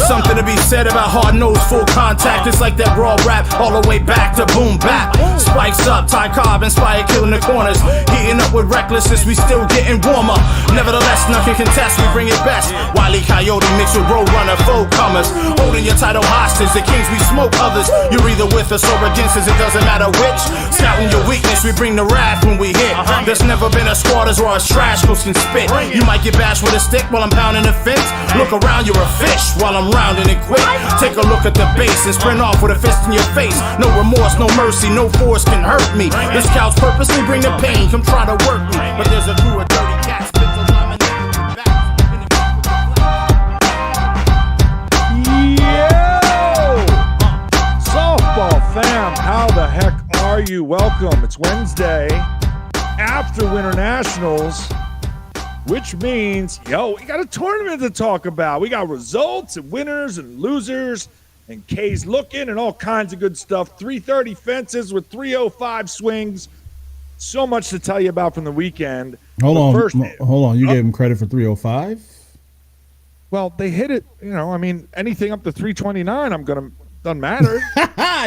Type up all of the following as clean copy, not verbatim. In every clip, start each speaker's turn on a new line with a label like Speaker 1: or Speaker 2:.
Speaker 1: something to be said about hard-nosed full contact. It's like that raw rap all the way back to boom bap. Spikes up, Ty Cobb inspired killing the corners. Heating up with recklessness, we still getting warmer. Nevertheless, nothing contest, we bring it best. Wile E. Coyote mixed with Roadrunner, foe comers. Holding your title hostage, the kings we smoke others. You're either with us or against us, it doesn't matter which. Scouting your weakness, we bring the wrath when we hit. There's never been a squad as raw as trash can spit. You might get bashed with a stick while I'm pounding the fence. Look around, you're a fish while I'm rounding it quick. Take a look at the base and sprint off with a fist in your face. No remorse, no mercy, no force can hurt me. The scouts purposely bring the pain, come try to work me. But there's a crew of dirty cats.
Speaker 2: Softball fam, how the heck are you? Welcome. It's Wednesday after Winter Nationals, which means, we got a tournament to talk about. We got results and winners and losers and K's looking and all kinds of good stuff. 330 fences with 305 swings. So much to tell you about from the weekend.
Speaker 3: Hold on. You gave him credit for 305?
Speaker 2: Well, they hit it. Anything up to 329, doesn't matter.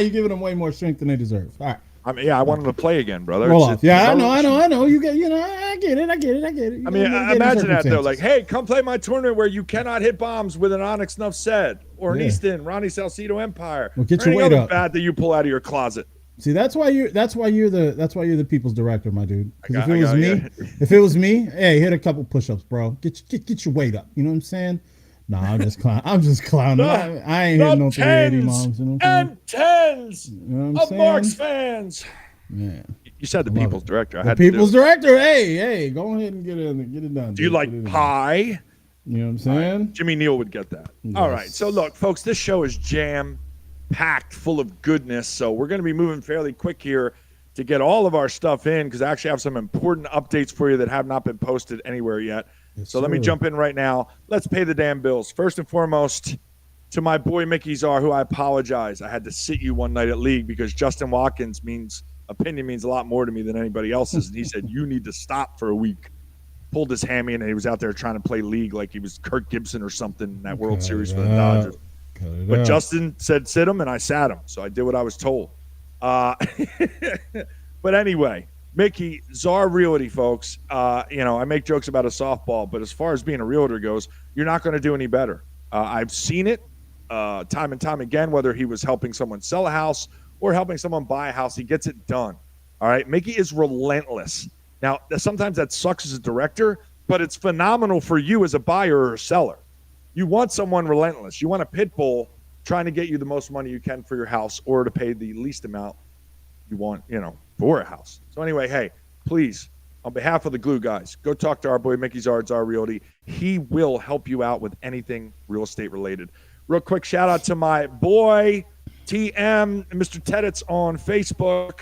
Speaker 3: You're giving them way more strength than they deserve. All right.
Speaker 2: I want them to play again, brother.
Speaker 3: Roll off. I know. You get, I get it.
Speaker 2: Imagine that though. Like, hey, come play my tournament where you cannot hit bombs with an Onyx Nuff Said or an Easton, Ronnie Salcedo Empire.
Speaker 3: Well, get your weight up.
Speaker 2: Bat that you pull out of your closet.
Speaker 3: See, that's why you're the people's director, my dude. Because if it was me, hey, hit a couple push-ups, bro. Get your weight up. You know what I'm saying? No, I'm just clowning. I ain't hitting no 380 moms. You know what I'm
Speaker 2: and tens
Speaker 3: of
Speaker 2: Marks fans.
Speaker 3: Yeah.
Speaker 2: You said the people's director.
Speaker 3: The people's director. Hey, go ahead and get it done.
Speaker 2: Do you like pie?
Speaker 3: You know what I'm saying?
Speaker 2: Right. Jimmy Neal would get that.
Speaker 3: Yes.
Speaker 2: All right. So look, folks, this show is jam-packed full of goodness. So we're going to be moving fairly quick here to get all of our stuff in because I actually have some important updates for you that have not been posted anywhere yet.
Speaker 3: Yes,
Speaker 2: so let me jump in right now. Let's pay the damn bills. First and foremost, to my boy Mickey Czar, who I apologize. I had to sit you one night at League because Justin Watkins' opinion means a lot more to me than anybody else's. And he said, you need to stop for a week. Pulled his hammy and he was out there trying to play League like he was Kirk Gibson or something in that World Series for the Dodgers. But Justin said sit him, and I sat him. So I did what I was told. But anyway, Mickey, Czar Realty, folks. I make jokes about a softball, but as far as being a realtor goes, you're not going to do any better. I've seen it time and time again, whether he was helping someone sell a house or helping someone buy a house. He gets it done. All right. Mickey is relentless. Now, sometimes that sucks as a director, but it's phenomenal for you as a buyer or a seller. You want someone relentless. You want a pit bull trying to get you the most money you can for your house or to pay the least amount you want, for a house. So anyway, hey, please, on behalf of the Glue guys, go talk to our boy Mickey Czar Realty. He will help you out with anything real estate related. Real quick shout out to my boy TM and Mr. Teddits on Facebook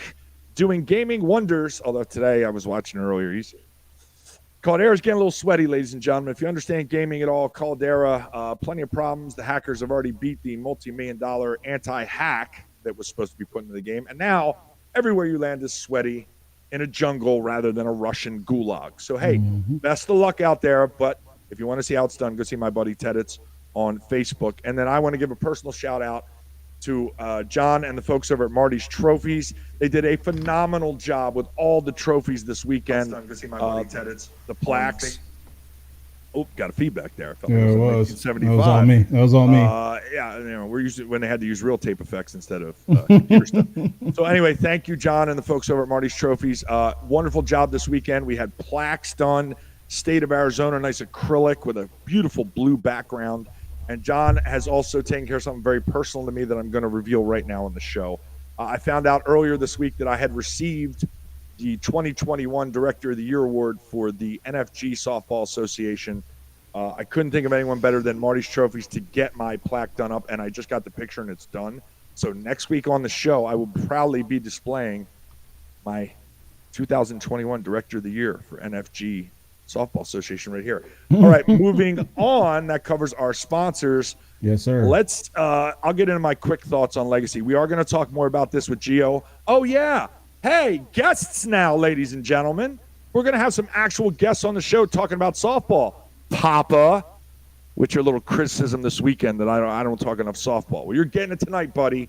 Speaker 2: doing gaming wonders. Although today I was watching earlier, he's Caldera's getting a little sweaty, ladies and gentlemen. If you understand gaming at all, Caldera, plenty of problems. The hackers have already beat the multi-million-dollar anti-hack that was supposed to be put into the game. And now everywhere you land is sweaty in a jungle rather than a Russian gulag. So, hey, best of luck out there. But if you want to see how it's done, go see my buddy Teddits on Facebook. And then I want to give a personal shout-out to John and the folks over at Marty's Trophies. They did a phenomenal job with all the trophies this weekend. Go see my buddy Teddits. The plaques. Oh, got a feedback there. I felt
Speaker 3: it was.
Speaker 2: 1975.
Speaker 3: That was all me.
Speaker 2: We're usually when they had to use real tape effects instead of computer stuff. So anyway, thank you, John, and the folks over at Marty's Trophies. Wonderful job this weekend. We had plaques done, State of Arizona, nice acrylic with a beautiful blue background. And John has also taken care of something very personal to me that I'm going to reveal right now on the show. I found out earlier this week that I had received the 2021 Director of the Year Award for the NFG Softball Association. I couldn't think of anyone better than Marty's Trophies to get my plaque done up, and I just got the picture and it's done. So next week on the show, I will proudly be displaying my 2021 Director of the Year for NFG Softball Association right here. All right, moving on. That covers our sponsors.
Speaker 3: Yes, sir.
Speaker 2: Let's. I'll get into my quick thoughts on Legacy. We are going to talk more about this with Gio. Oh yeah. Hey, guests now, ladies and gentlemen. We're going to have some actual guests on the show talking about softball. Papa with your little criticism this weekend that I don't talk enough softball. Well, you're getting it tonight, buddy.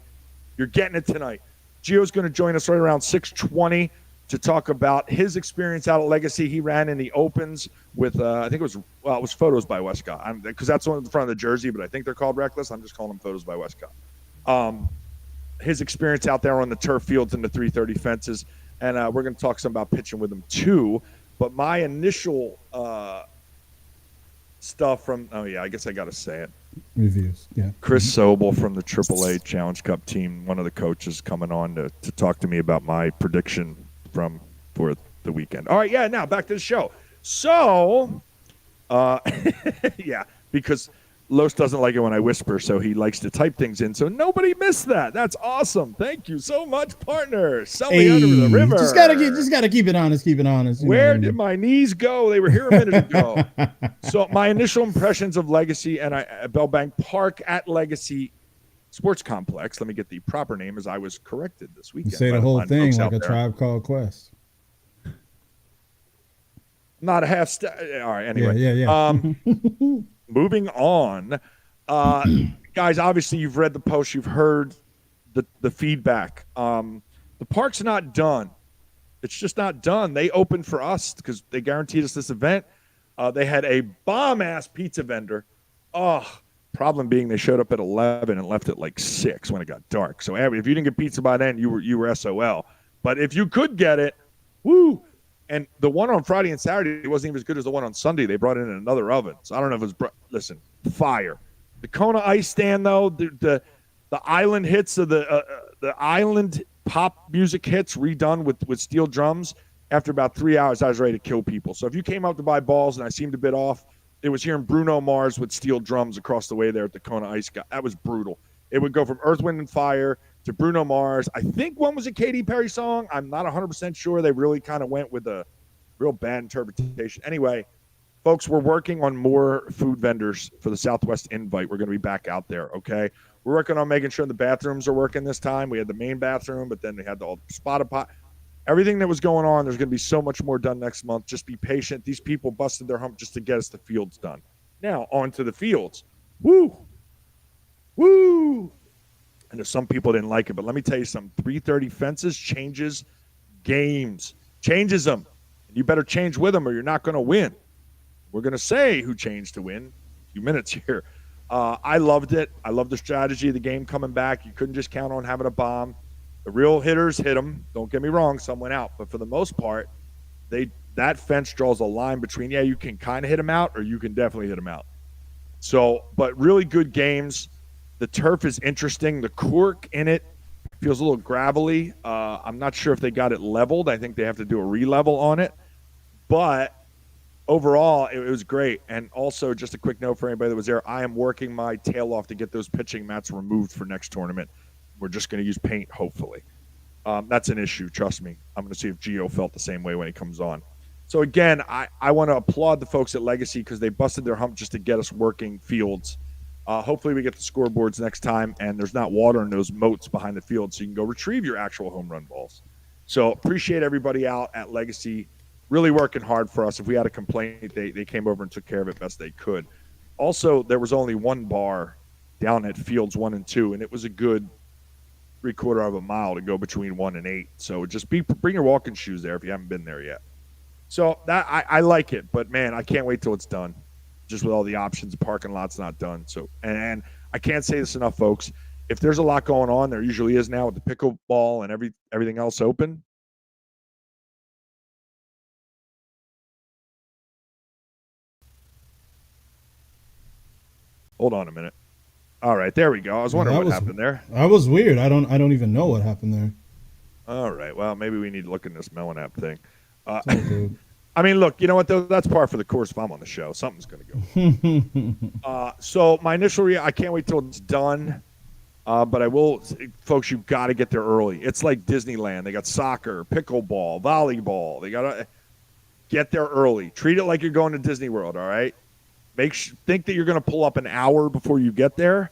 Speaker 2: You're getting it tonight. Gio's going to join us right around 6:20 to talk about his experience out at Legacy. He ran in the Opens with, I think it was Photos by Westcott, because that's on the front of the jersey, but I think they're called Reckless. I'm just calling them Photos by Westcott. His experience out there on the turf fields and the 330 fences, and we're going to talk some about pitching with him too. But my initial stuff from, I guess I got to say it.
Speaker 3: Reviews, yeah.
Speaker 2: Chris Sobel from the AAA Challenge Cup team, one of the coaches, coming on to talk to me about my prediction for the weekend. All right, now back to the show. So, because Los doesn't like it when I whisper, so he likes to type things in. So nobody missed that. That's awesome. Thank you so much, partner. Sell me under the river.
Speaker 3: Just gotta keep it honest. Keep it honest.
Speaker 2: Where did my knees go? They were here a minute ago. So my initial impressions of Legacy and Bellbank Park at Legacy Sports Complex. Let me get the proper name, as I was corrected this weekend.
Speaker 3: You say the whole thing like a Tribe Called Quest.
Speaker 2: Not a half step. All right. Anyway.
Speaker 3: Yeah.
Speaker 2: Moving on, guys. Obviously, you've read the post. You've heard the feedback. The park's not done. It's just not done. They opened for us because they guaranteed us this event. They had a bomb-ass pizza vendor. Problem being they showed up at 11 and left at like 6 when it got dark. So if you didn't get pizza by then, you were SOL. But if you could get it, woo! And the one on Friday and Saturday wasn't even as good as the one on Sunday. They brought in another oven. So I don't know if it was listen, fire. The Kona Ice stand though, the island hits of the island pop music hits redone with steel drums. After about 3 hours, I was ready to kill people. So if you came up to buy balls and I seemed a bit off, it was hearing Bruno Mars with steel drums across the way there at the Kona Ice. That was brutal. It would go from Earth, Wind, and Fire to Bruno Mars. I think one was a Katy Perry song. I'm not 100% sure. They really kind of went with a real bad interpretation. Anyway, folks, we're working on more food vendors for the Southwest Invite. We're going to be back out there, okay? We're working on making sure the bathrooms are working this time. We had the main bathroom, but then we had the spotted pot. Everything that was going on, there's going to be so much more done next month. Just be patient. These people busted their hump just to get us the fields done. Now, on to the fields. Woo! Woo! I know some people didn't like it, but let me tell you something. 330 fences changes games. Changes them. And you better change with them or you're not going to win. We're going to say who changed to win in a few minutes here. I loved it. I love the strategy of the game coming back. You couldn't just count on having a bomb. The real hitters hit them. Don't get me wrong. Some went out. But for the most part, that fence draws a line between, you can kind of hit them out or you can definitely hit them out. So, but really good games. The turf is interesting. The cork in it feels a little gravelly. I'm not sure if they got it leveled. I think they have to do a re-level on it. But overall, it was great. And also, just a quick note for anybody that was there, I am working my tail off to get those pitching mats removed for next tournament. We're just going to use paint, hopefully. That's an issue, trust me. I'm going to see if Gio felt the same way when he comes on. So, again, I want to applaud the folks at Legacy because they busted their hump just to get us working fields. Hopefully we get the scoreboards next time and there's not water in those moats behind the field so you can go retrieve your actual home run balls. So appreciate everybody out at Legacy really working hard for us. If we had a complaint, they came over and took care of it best they could. Also, there was only one bar down at Fields 1 and 2, and it was a good 3/4 of a mile to go between 1 and 8. So just bring your walking shoes there if you haven't been there yet. So that I like it, but man, I can't wait till it's done. Just with all the options, the parking lot's not done. So, and I can't say this enough, folks. If there's a lot going on, there usually is now with the pickleball and everything else open. Hold on a minute. All right, there we go. I was wondering what happened there.
Speaker 3: That was weird. I don't even know what happened there.
Speaker 2: All right. Well, maybe we need to look in this Melon app thing. I mean, look, you know what, though? That's par for the course if I'm on the show. Something's going to go. So my initial I can't wait till it's done. But I will, folks, you've got to get there early. It's like Disneyland. They got soccer, pickleball, volleyball. They got to get there early. Treat it like you're going to Disney World, all right? Think that you're going to pull up an hour before you get there.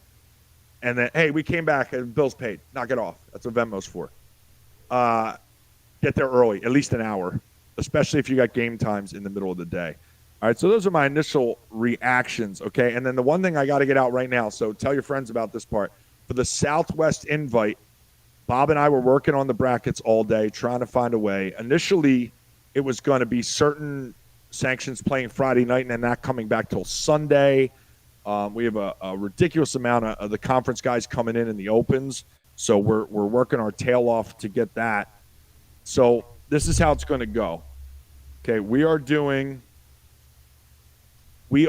Speaker 2: And then, hey, we came back and bills paid. Knock it off. That's what Venmo's for. Get there early, at least an hour. Especially if you got game times in the middle of the day. All right, so those are my initial reactions, okay? And then the one thing I got to get out right now, so tell your friends about this part. For the Southwest invite, Bob and I were working on the brackets all day, trying to find a way. Initially, it was going to be certain sanctions playing Friday night and then not coming back till Sunday. We have a ridiculous amount of the conference guys coming in the opens, so we're working our tail off to get that. So this is how it's going to go. Okay, we are doing a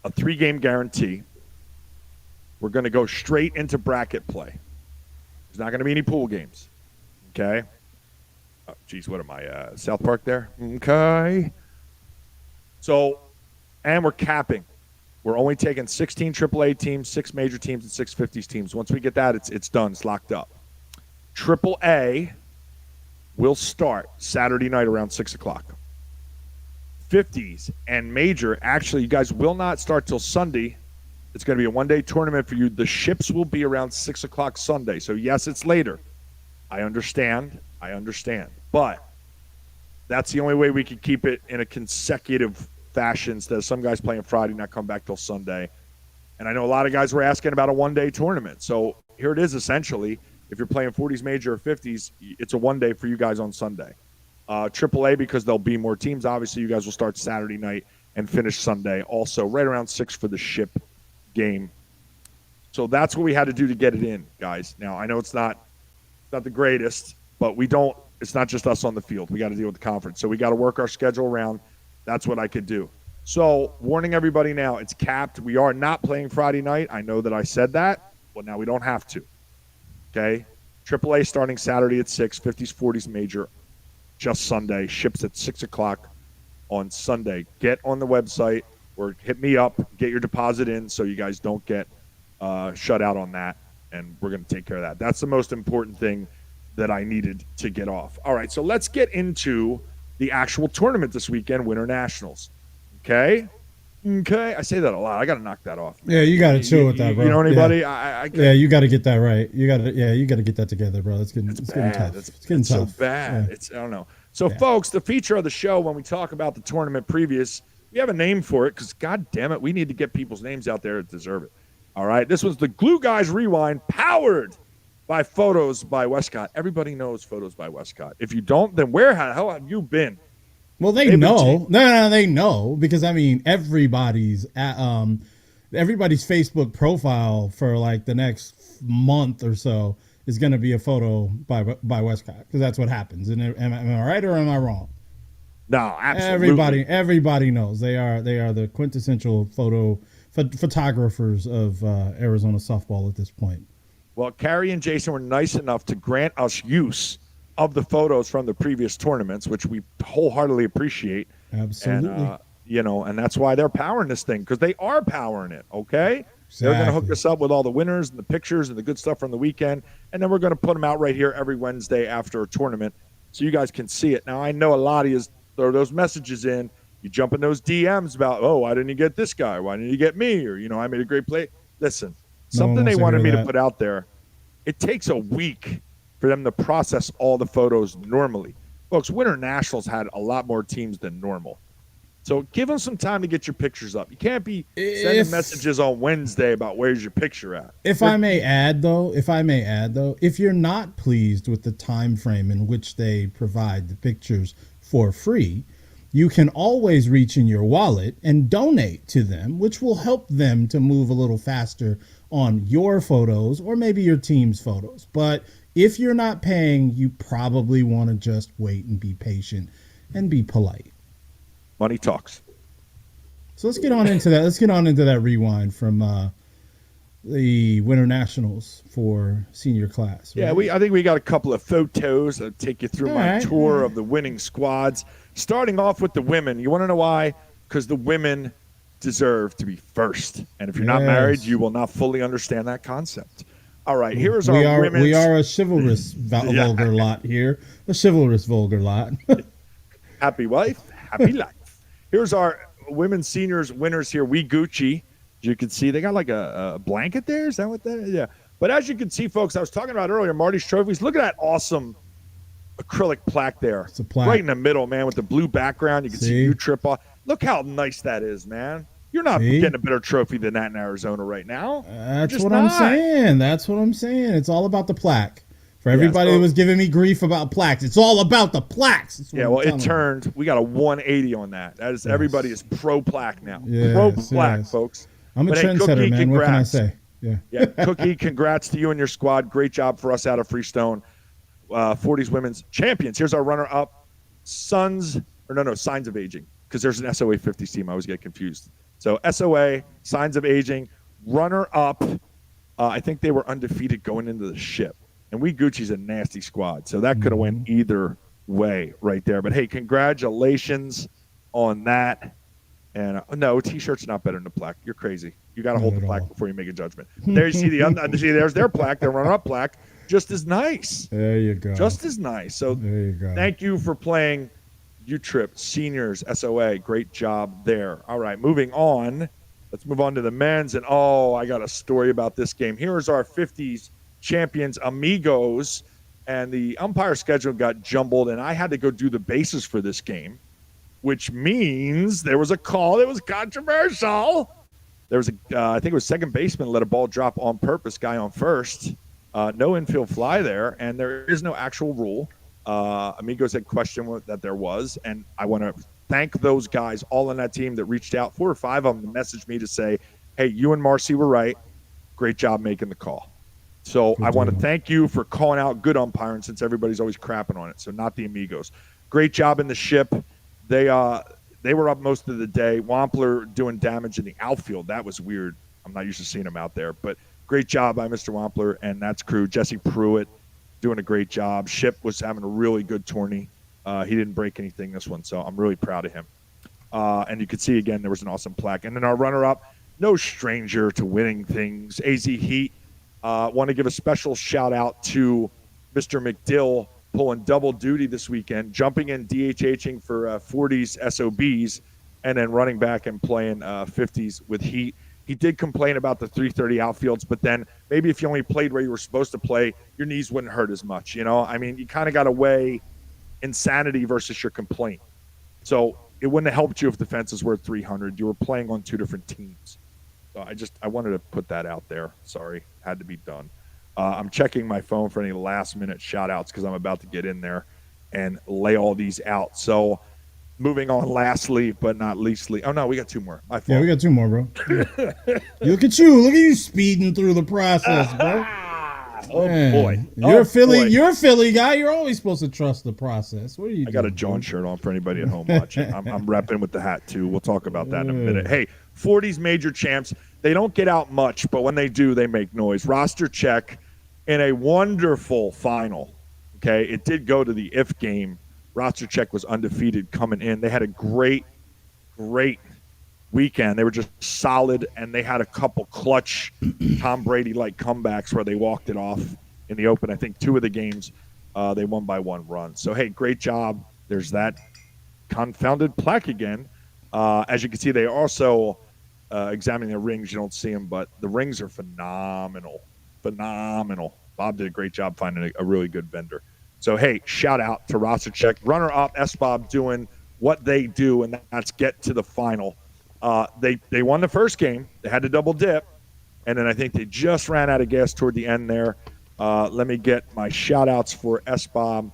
Speaker 2: 3-game guarantee. We're going to go straight into bracket play. There's not going to be any pool games. Okay? Oh, geez, what am I? South Park there? Okay. So, and we're capping. We're only taking 16 AAA teams, 6 major teams, and 6 50s teams. Once we get that, it's done. It's locked up. AAA will start Saturday night around 6 o'clock. 50s and major, actually, you guys will not start till Sunday. It's going to be a one-day tournament for you. The ships will be around 6 o'clock Sunday. So, yes, it's later. I understand. But that's the only way we can keep it in a consecutive fashion instead of some guys playing Friday, not come back till Sunday. And I know a lot of guys were asking about a one-day tournament. So, here it is essentially. If you're playing 40s major or 50s, it's a one-day for you guys on Sunday. AAA, because there'll be more teams, obviously you guys will start Saturday night and finish Sunday. Also, right around 6 for the ship game. So that's what we had to do to get it in, guys. Now, I know it's not the greatest, but it's not just us on the field. We got to deal with the conference. So we got to work our schedule around. That's what I could do. So warning everybody now, it's capped. We are not playing Friday night. I know that I said that, but now we don't have to. Okay? AAA starting Saturday at 6, 50s, 40s major, just Sunday. Ships at 6 o'clock on Sunday. Get on the website or hit me up, get your deposit in so you guys don't get shut out on that, and we're going to take care of that. That's the most important thing that I needed to get off. All right, so let's get into the actual tournament this weekend, Winter Nationals. Okay? I say that a lot. I got to knock that off.
Speaker 3: Yeah, you got to chill with that, bro.
Speaker 2: You know anybody?
Speaker 3: Yeah, you got to get that right. You got to get that together, bro. It's getting tough. It's getting tough.
Speaker 2: So bad.
Speaker 3: Yeah.
Speaker 2: I don't know. So, folks, the feature of the show when we talk about the tournament previous, we have a name for it because, God damn it, we need to get people's names out there that deserve it. All right, this was the Glue Guys Rewind, powered by Photos by Westcott. Everybody knows Photos by Westcott. If you don't, then where the hell have you been?
Speaker 3: Well, they know. No, they know because I mean everybody's Facebook profile for like the next month or so is going to be a photo by Westcott because that's what happens. And am I right or am I wrong?
Speaker 2: No, absolutely.
Speaker 3: Everybody knows they are the quintessential photographers of Arizona softball at this point.
Speaker 2: Well, Carrie and Jason were nice enough to grant us use of the photos from the previous tournaments, which we wholeheartedly appreciate.
Speaker 3: Absolutely.
Speaker 2: And, and that's why they're powering this thing, because they are powering it, okay?
Speaker 3: Exactly.
Speaker 2: They're going to hook us up with all the winners and the pictures and the good stuff from the weekend, and then we're going to put them out right here every Wednesday after a tournament so you guys can see it. Now, I know a lot of you throw those messages in. You jump in those DMs about, oh, why didn't you get this guy? Why didn't you get me? Or, I made a great play. Listen, something they wanted me to put out there, it takes a week for them to process all the photos normally. Folks, Winter Nationals had a lot more teams than normal. So give them some time to get your pictures up. You can't be sending messages on Wednesday about where's your picture at.
Speaker 3: If I may add, though, if you're not pleased with the time frame in which they provide the pictures for free, you can always reach in your wallet and donate to them, which will help them to move a little faster on your photos or maybe your team's photos. But if you're not paying, you probably want to just wait and be patient and be polite.
Speaker 2: Money talks.
Speaker 3: So let's get on into that. Let's get on into that rewind from the Winter Nationals for senior class. Right?
Speaker 2: Yeah, I think we got a couple of photos that take you through my tour of the winning squads. Starting off with the women. You want to know why? Because the women deserve to be first. And if you're not married, you will not fully understand that concept. All right, here's our women's.
Speaker 3: We are a chivalrous vulgar lot here. A chivalrous vulgar lot.
Speaker 2: Happy wife, happy life. Here's our women's seniors winners here. We Gucci. As you can see, they got like a blanket there. Is that what that is? Yeah. But as you can see, folks, I was talking about earlier, Marty's trophies. Look at that awesome acrylic plaque there.
Speaker 3: It's a plaque.
Speaker 2: Right in the middle, man, with the blue background. You can see U-Trip off. Look how nice that is, man. You're not getting a better trophy than that in Arizona right now.
Speaker 3: That's what I'm saying. That's what I'm saying. It's all about the plaque. For everybody that was giving me grief about plaques, it's all about the plaques.
Speaker 2: Yeah, well, it turned. We got a 180 on that. That is everybody is pro plaque now. Pro plaque, folks.
Speaker 3: I'm a trendsetter, man. What can I say?
Speaker 2: Yeah, Cookie, congrats to you and your squad. Great job for us out of Freestone. 40s women's champions. Here's our runner-up. Signs of Aging, because there's an SOA 50s team. I always get confused. So SOA, Signs of Aging, runner-up. I think they were undefeated going into the ship. And We Gucci's a nasty squad. So that could have went either way right there. But, hey, congratulations on that. And, no, T-shirt's not better than the plaque. You're crazy. You got to hold the plaque before you make a judgment. There you see there's their plaque, their runner-up plaque. Just as nice.
Speaker 3: There you go.
Speaker 2: Just as nice. So
Speaker 3: there you go.
Speaker 2: Thank you for playing U-Trip Seniors SOA. Great job there. All right, moving on. Let's move on to the men's. And, I got a story about this game. Here's our 50s champions, Amigos. And the umpire schedule got jumbled, and I had to go do the bases for this game, which means there was a call that was controversial. There was I think it was second baseman let a ball drop on purpose, guy on first. No infield fly there, and there is no actual rule. Amigos had questioned that there was, and I want to thank those guys all on that team that reached out. 4 or 5 of them messaged me to say, hey, you and Marcy were right. Great job making the call. So I want to thank you for calling out good umpiring, since everybody's always crapping on it, so not the Amigos. Great job in the ship. They were up most of the day. Wampler doing damage in the outfield. That was weird. I'm not used to seeing him out there, but great job by Mr. Wampler and that's crew. Jesse Pruitt doing a great job. Ship was having a really good tourney. He didn't break anything this one, so I'm really proud of him. And you can see, again, there was an awesome plaque. And then our runner-up, no stranger to winning things, AZ Heat. Want to give a special shout-out to Mr. McDill, pulling double duty this weekend, jumping in DHHing for 40s SOBs, and then running back and playing 50s with Heat. He did complain about the 330 outfields, but then maybe if you only played where you were supposed to play, your knees wouldn't hurt as much. You know, I mean, you kind of got to weigh insanity versus your complaint. So it wouldn't have helped you if the fences were 300. You were playing on 2 different teams. So I wanted to put that out there. Sorry, had to be done. I'm checking my phone for any last-minute shout-outs because I'm about to get in there and lay all these out. So moving on, lastly but not leastly. Oh, no, we got 2 more. My fault.
Speaker 3: Yeah, we got 2 more, bro. Look at you speeding through the process, bro.
Speaker 2: Boy.
Speaker 3: You're a Philly guy. You're always supposed to trust the process. What are you doing?
Speaker 2: I got a John shirt on for anybody at home watching. I'm repping with the hat, too. We'll talk about that in a minute. Hey, 40s major champs, they don't get out much, but when they do, they make noise. Roster check in a wonderful final. Okay, it did go to the if game. Roster check was undefeated coming in. They had a great weekend. They were just solid, and they had a couple clutch Tom Brady-like comebacks where they walked it off in the open. I think 2 of the games they won by 1 run. So, hey, great job. There's that confounded plaque again. As you can see, they also examining the rings. You don't see them, but the rings are phenomenal. Bob did a great job finding a really good vendor. So, hey, shout out to Roster Check. Runner-up, S-Bob doing what they do, and that's get to the final. They won the first game. They had to double dip, and then I think they just ran out of gas toward the end there. Let me get my shout-outs for S-Bob.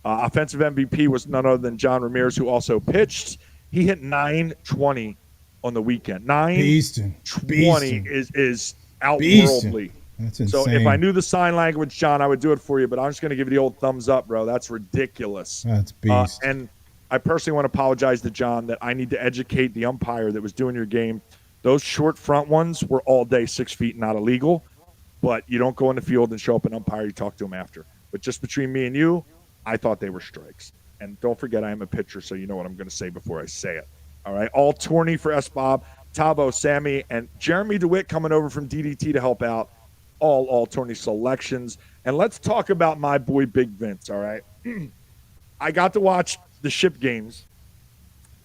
Speaker 2: Offensive MVP was none other than John Ramirez, who also pitched. He hit .920 on the weekend. 920 is outworldly.
Speaker 3: That's insane.
Speaker 2: So if I knew the sign language, John, I would do it for you, but I'm just going to give you the old thumbs up, bro. That's ridiculous.
Speaker 3: That's beast.
Speaker 2: And I personally want to apologize to John that I need to educate the umpire that was doing your game. Those short front ones were all day 6 feet, not illegal, but you don't go in the field and show up an umpire. You talk to him after. But just between me and you, I thought they were strikes. And don't forget, I am a pitcher, so you know what I'm going to say before I say it. All right, all tourney for S-Bob, Tabo, Sammy, and Jeremy DeWitt coming over from DDT to help out. All tourney selections. And let's talk about my boy Big Vince, all right? I got to watch the ship games,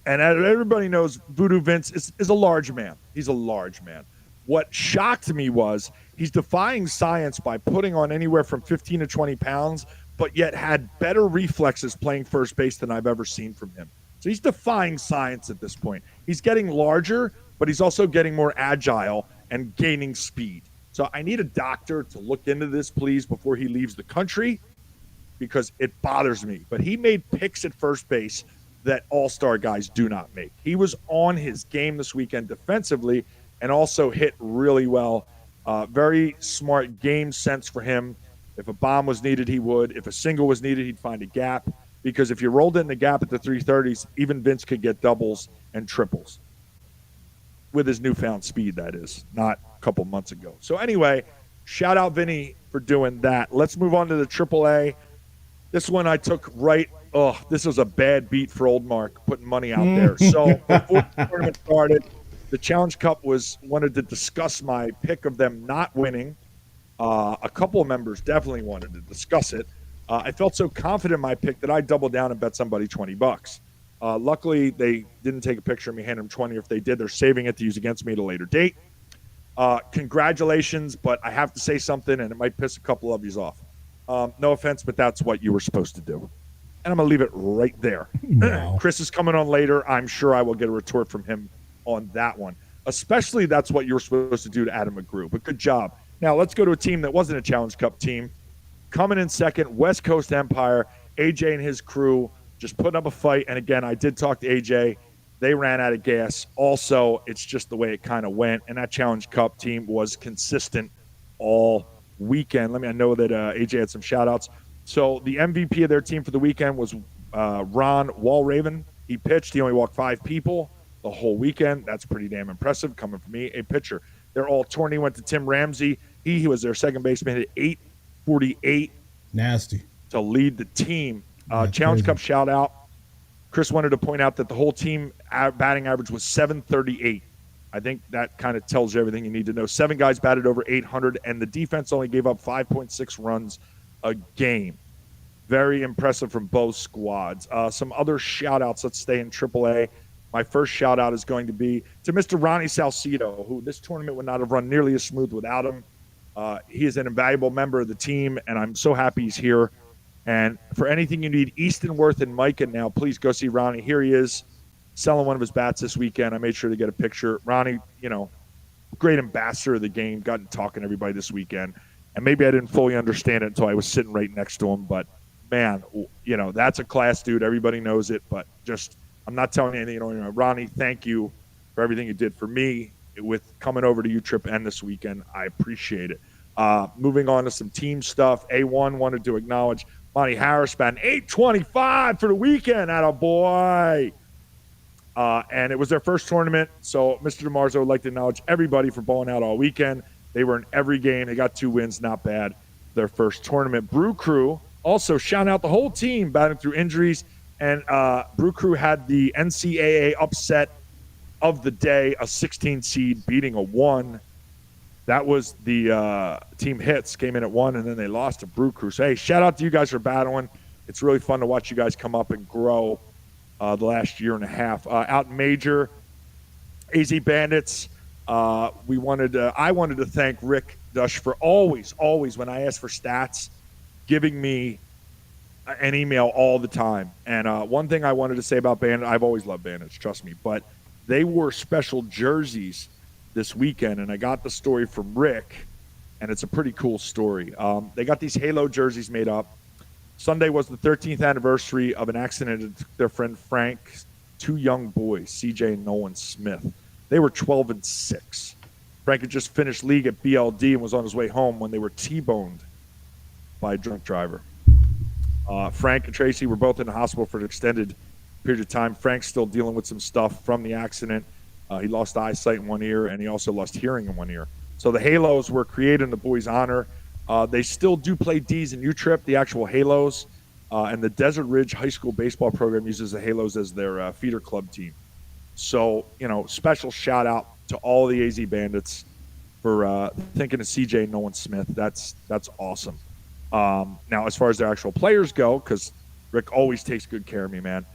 Speaker 2: and everybody knows Voodoo Vince is a large man. He's a large man. What shocked me was he's defying science by putting on anywhere from 15 to 20 pounds, but yet had better reflexes playing first base than I've ever seen from him. So he's defying science at this point. He's getting larger, but he's also getting more agile and gaining speed. So I need a doctor to look into this, please, before he leaves the country, because it bothers me. But he made picks at first base that all-star guys do not make. He was on his game this weekend defensively and also hit really well. Very smart game sense for him. If a bomb was needed, he would. If a single was needed, he'd find a gap. Because if you rolled it in the gap at the 330s, even Vince could get doubles and triples. With his newfound speed, that is, not a couple months ago. So anyway, shout out Vinny for doing that. Let's move on to the AAA. This one I took right. Oh, this was a bad beat for old Mark, putting money out there. So before the tournament started, the Challenge Cup wanted to discuss my pick of them not winning. A couple of members definitely wanted to discuss it. I felt so confident in my pick that I doubled down and bet somebody $20. Luckily, they didn't take a picture of me, hand them 20. If they did, they're saving it to use against me at a later date. Congratulations, but I have to say something, and it might piss a couple of you off. No offense, but that's what you were supposed to do. And I'm going to leave it right there. Wow. Chris is coming on later. I'm sure I will get a retort from him on that one. Especially that's what you were supposed to do to Adam McGrew. But good job. Now, let's go to a team that wasn't a Challenge Cup team. Coming in second, West Coast Empire. AJ and his crew just putting up a fight. And again, I did talk to AJ. They ran out of gas. Also, it's just the way it kind of went. And that Challenge Cup team was consistent all weekend. I know that AJ had some shout-outs. So the MVP of their team for the weekend was Ron Walraven. He pitched. He only walked 5 people the whole weekend. That's pretty damn impressive coming from me, a pitcher. Their all-tourney went to Tim Ramsey. He was their second baseman, hit .848.
Speaker 3: Nasty.
Speaker 2: To lead the team. Challenge
Speaker 3: crazy.
Speaker 2: Cup shout-out. Chris wanted to point out that the whole team batting average was .738. I think that kind of tells you everything you need to know. 7 guys batted over 800, and the defense only gave up 5.6 runs a game. Very impressive from both squads. Some other shout-outs. Let's stay in AAA. My first shout-out is going to be to Mr. Ronnie Salcido, who this tournament would not have run nearly as smooth without him. He is an invaluable member of the team, and I'm so happy he's here. And for anything you need, Easton Worth and Micah now, please go see Ronnie. Here he is selling one of his bats this weekend. I made sure to get a picture. Ronnie, great ambassador of the game, got to talking to everybody this weekend. And maybe I didn't fully understand it until I was sitting right next to him. But, man, that's a class dude. Everybody knows it. But just, I'm not telling you anything. Ronnie, thank you for everything you did for me with coming over to U-Trip and this weekend. I appreciate it. Moving on to some team stuff. A1 wanted to acknowledge Monty Harris batting .825 for the weekend. Attaboy. And it was their first tournament. So Mr. DeMarzo would like to acknowledge everybody for balling out all weekend. They were in every game. They got 2 wins. Not bad. Their first tournament. Brew Crew, also shout out the whole team batting through injuries. And Brew Crew had the NCAA upset of the day, a 16 seed beating a 1. That was the team hits, came in at 1, and then they lost to Brew Crew. So, hey, shout out to you guys for battling. It's really fun to watch you guys come up and grow the last year and a half. Out in Major, AZ Bandits, I wanted to thank Rick Dush for always, when I ask for stats, giving me an email all the time. And one thing I wanted to say about Bandits, I've always loved Bandits, trust me, but they wore special jerseys this weekend, and I got the story from Rick, and it's a pretty cool story. They got these Halo jerseys made up. Sunday was the 13th anniversary of an accident that took their friend Frank's 2 young boys, CJ and Nolan Smith. They were 12 and 6. Frank had just finished league at BLD and was on his way home when they were T-boned by a drunk driver. Frank and Tracy were both in the hospital for an extended period of time. Frank's still dealing with some stuff from the accident. He lost eyesight in one ear, and he also lost hearing in one ear. So the Halos were created in the boys' honor. They still do play D's in U-Trip, the actual Halos, and the Desert Ridge High School baseball program uses the Halos as their feeder club team. So, special shout-out to all the AZ Bandits for thinking of CJ and Nolan Smith. That's awesome. Now, as far as their actual players go, because Rick always takes good care of me, man.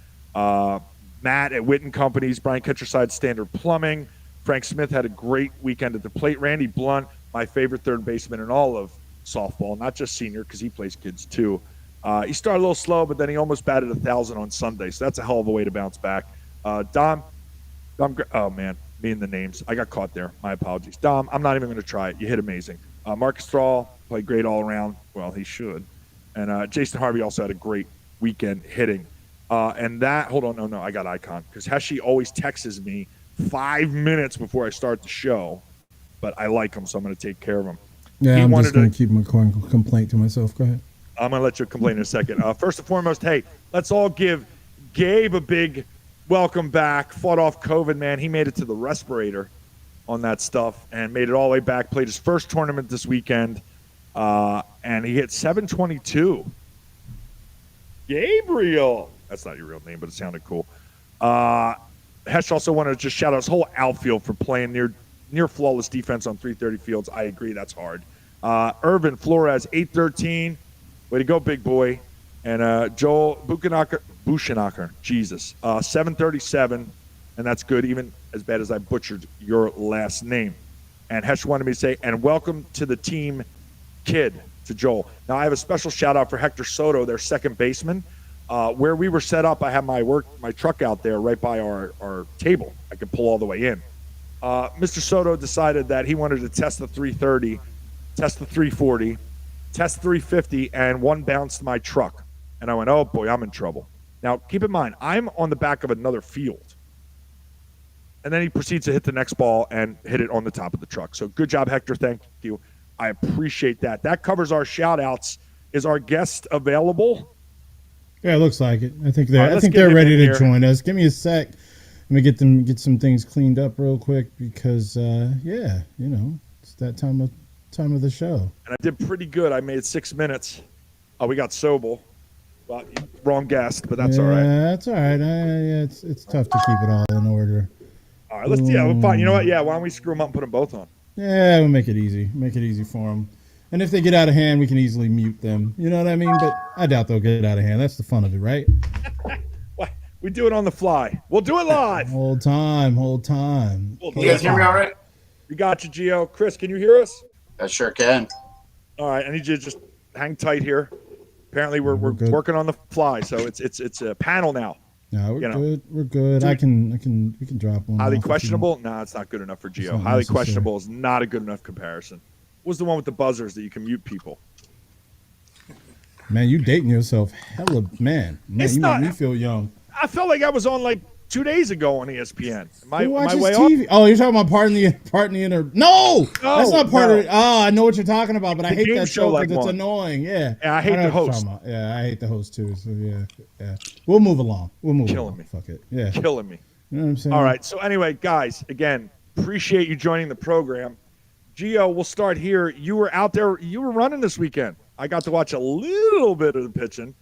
Speaker 2: Matt at Witten Companies, Brian Ketcherside, Standard Plumbing. Frank Smith had a great weekend at the plate. Randy Blunt, my favorite third baseman in all of softball, not just senior because he plays kids too. He started a little slow, but then he almost batted 1,000 on Sunday, so that's a hell of a way to bounce back. Dom, oh man, me and the names. I got caught there. My apologies. Dom, I'm not even going to try it. You hit amazing. Marcus Thrall played great all around. Well, he should. And Jason Harvey also had a great weekend hitting. And that, hold on, no, I got Icon. Because Heshy always texts me 5 minutes before I start the show. But I like him, so I'm going to take care of him.
Speaker 3: Yeah, I'm just going to keep my complaint to myself. Go ahead.
Speaker 2: I'm going to let you complain in a second. First and foremost, hey, let's all give Gabe a big welcome back. Fought off COVID, man. He made it to the respirator on that stuff and made it all the way back. Played his first tournament this weekend, and he hit 722. Gabriel. That's not your real name, but it sounded cool. Hesh also wanted to just shout out his whole outfield for playing near flawless defense on 330 fields. I agree, that's hard. Irvin Flores, 813. Way to go, big boy. And Joel Buchenacher, Jesus, 737, and that's good, even as bad as I butchered your last name. And Hesh wanted me to say, and welcome to the team, kid, to Joel. Now, I have a special shout-out for Hector Soto, their second baseman. Where we were set up, I have my truck out there right by our table. I could pull all the way in. Mr. Soto decided that he wanted to test the 330, test the 340, test 350, and one bounced my truck. And I went, oh, boy, I'm in trouble. Now, keep in mind, I'm on the back of another field. And then he proceeds to hit the next ball and hit it on the top of the truck. So good job, Hector. Thank you. I appreciate that. That covers our shout-outs. Is our guest available?
Speaker 3: Yeah, it looks like it. I think they're ready to join us. Give me a sec. Let me get some things cleaned up real quick because, it's that time of the show.
Speaker 2: And I did pretty good. I made 6 minutes. Oh, we got Sobel. Well, wrong guest, but that's all right.
Speaker 3: Yeah, that's all right. It's tough to keep it all in order.
Speaker 2: All right, we're fine. You know what? Yeah, why don't we screw them up and put them both on?
Speaker 3: Yeah, we'll make it easy. Make it easy for them. And if they get out of hand, we can easily mute them. You know what I mean? But I doubt they'll get out of hand. That's the fun of it, right?
Speaker 2: We do it on the fly. We'll do it live.
Speaker 3: Hold time.
Speaker 2: We'll
Speaker 4: You guys hear me all right?
Speaker 2: We got you, Gio. Chris, can you hear us?
Speaker 4: I sure can.
Speaker 2: All right, I need you to just hang tight here. Apparently, we're working on the fly, so it's a panel now.
Speaker 3: No, we're good. We're good. We can drop one.
Speaker 2: Highly questionable? No, it's not good enough for Gio. Highly questionable is not a good enough comparison. What was the one with the buzzers that you can mute people?
Speaker 3: Man, you dating yourself hella, man.
Speaker 2: It's
Speaker 3: you
Speaker 2: not,
Speaker 3: make me feel young.
Speaker 2: I felt like I was on like 2 days ago on ESPN.
Speaker 3: Who watches TV? Oh, you're talking about part in the inner. No, that's not part of it. Oh, I know what you're talking about, but I hate that show because it's annoying. Yeah,
Speaker 2: I hate the host.
Speaker 3: Yeah, I hate the host too. So yeah. We'll move along.
Speaker 2: Killing me.
Speaker 3: Fuck it. Yeah.
Speaker 2: Killing me.
Speaker 3: You know what I'm saying?
Speaker 2: All right. So anyway, guys, again, appreciate you joining the program. Gio, we'll start here. You were out there. You were running this weekend. I got to watch a little bit of the pitching.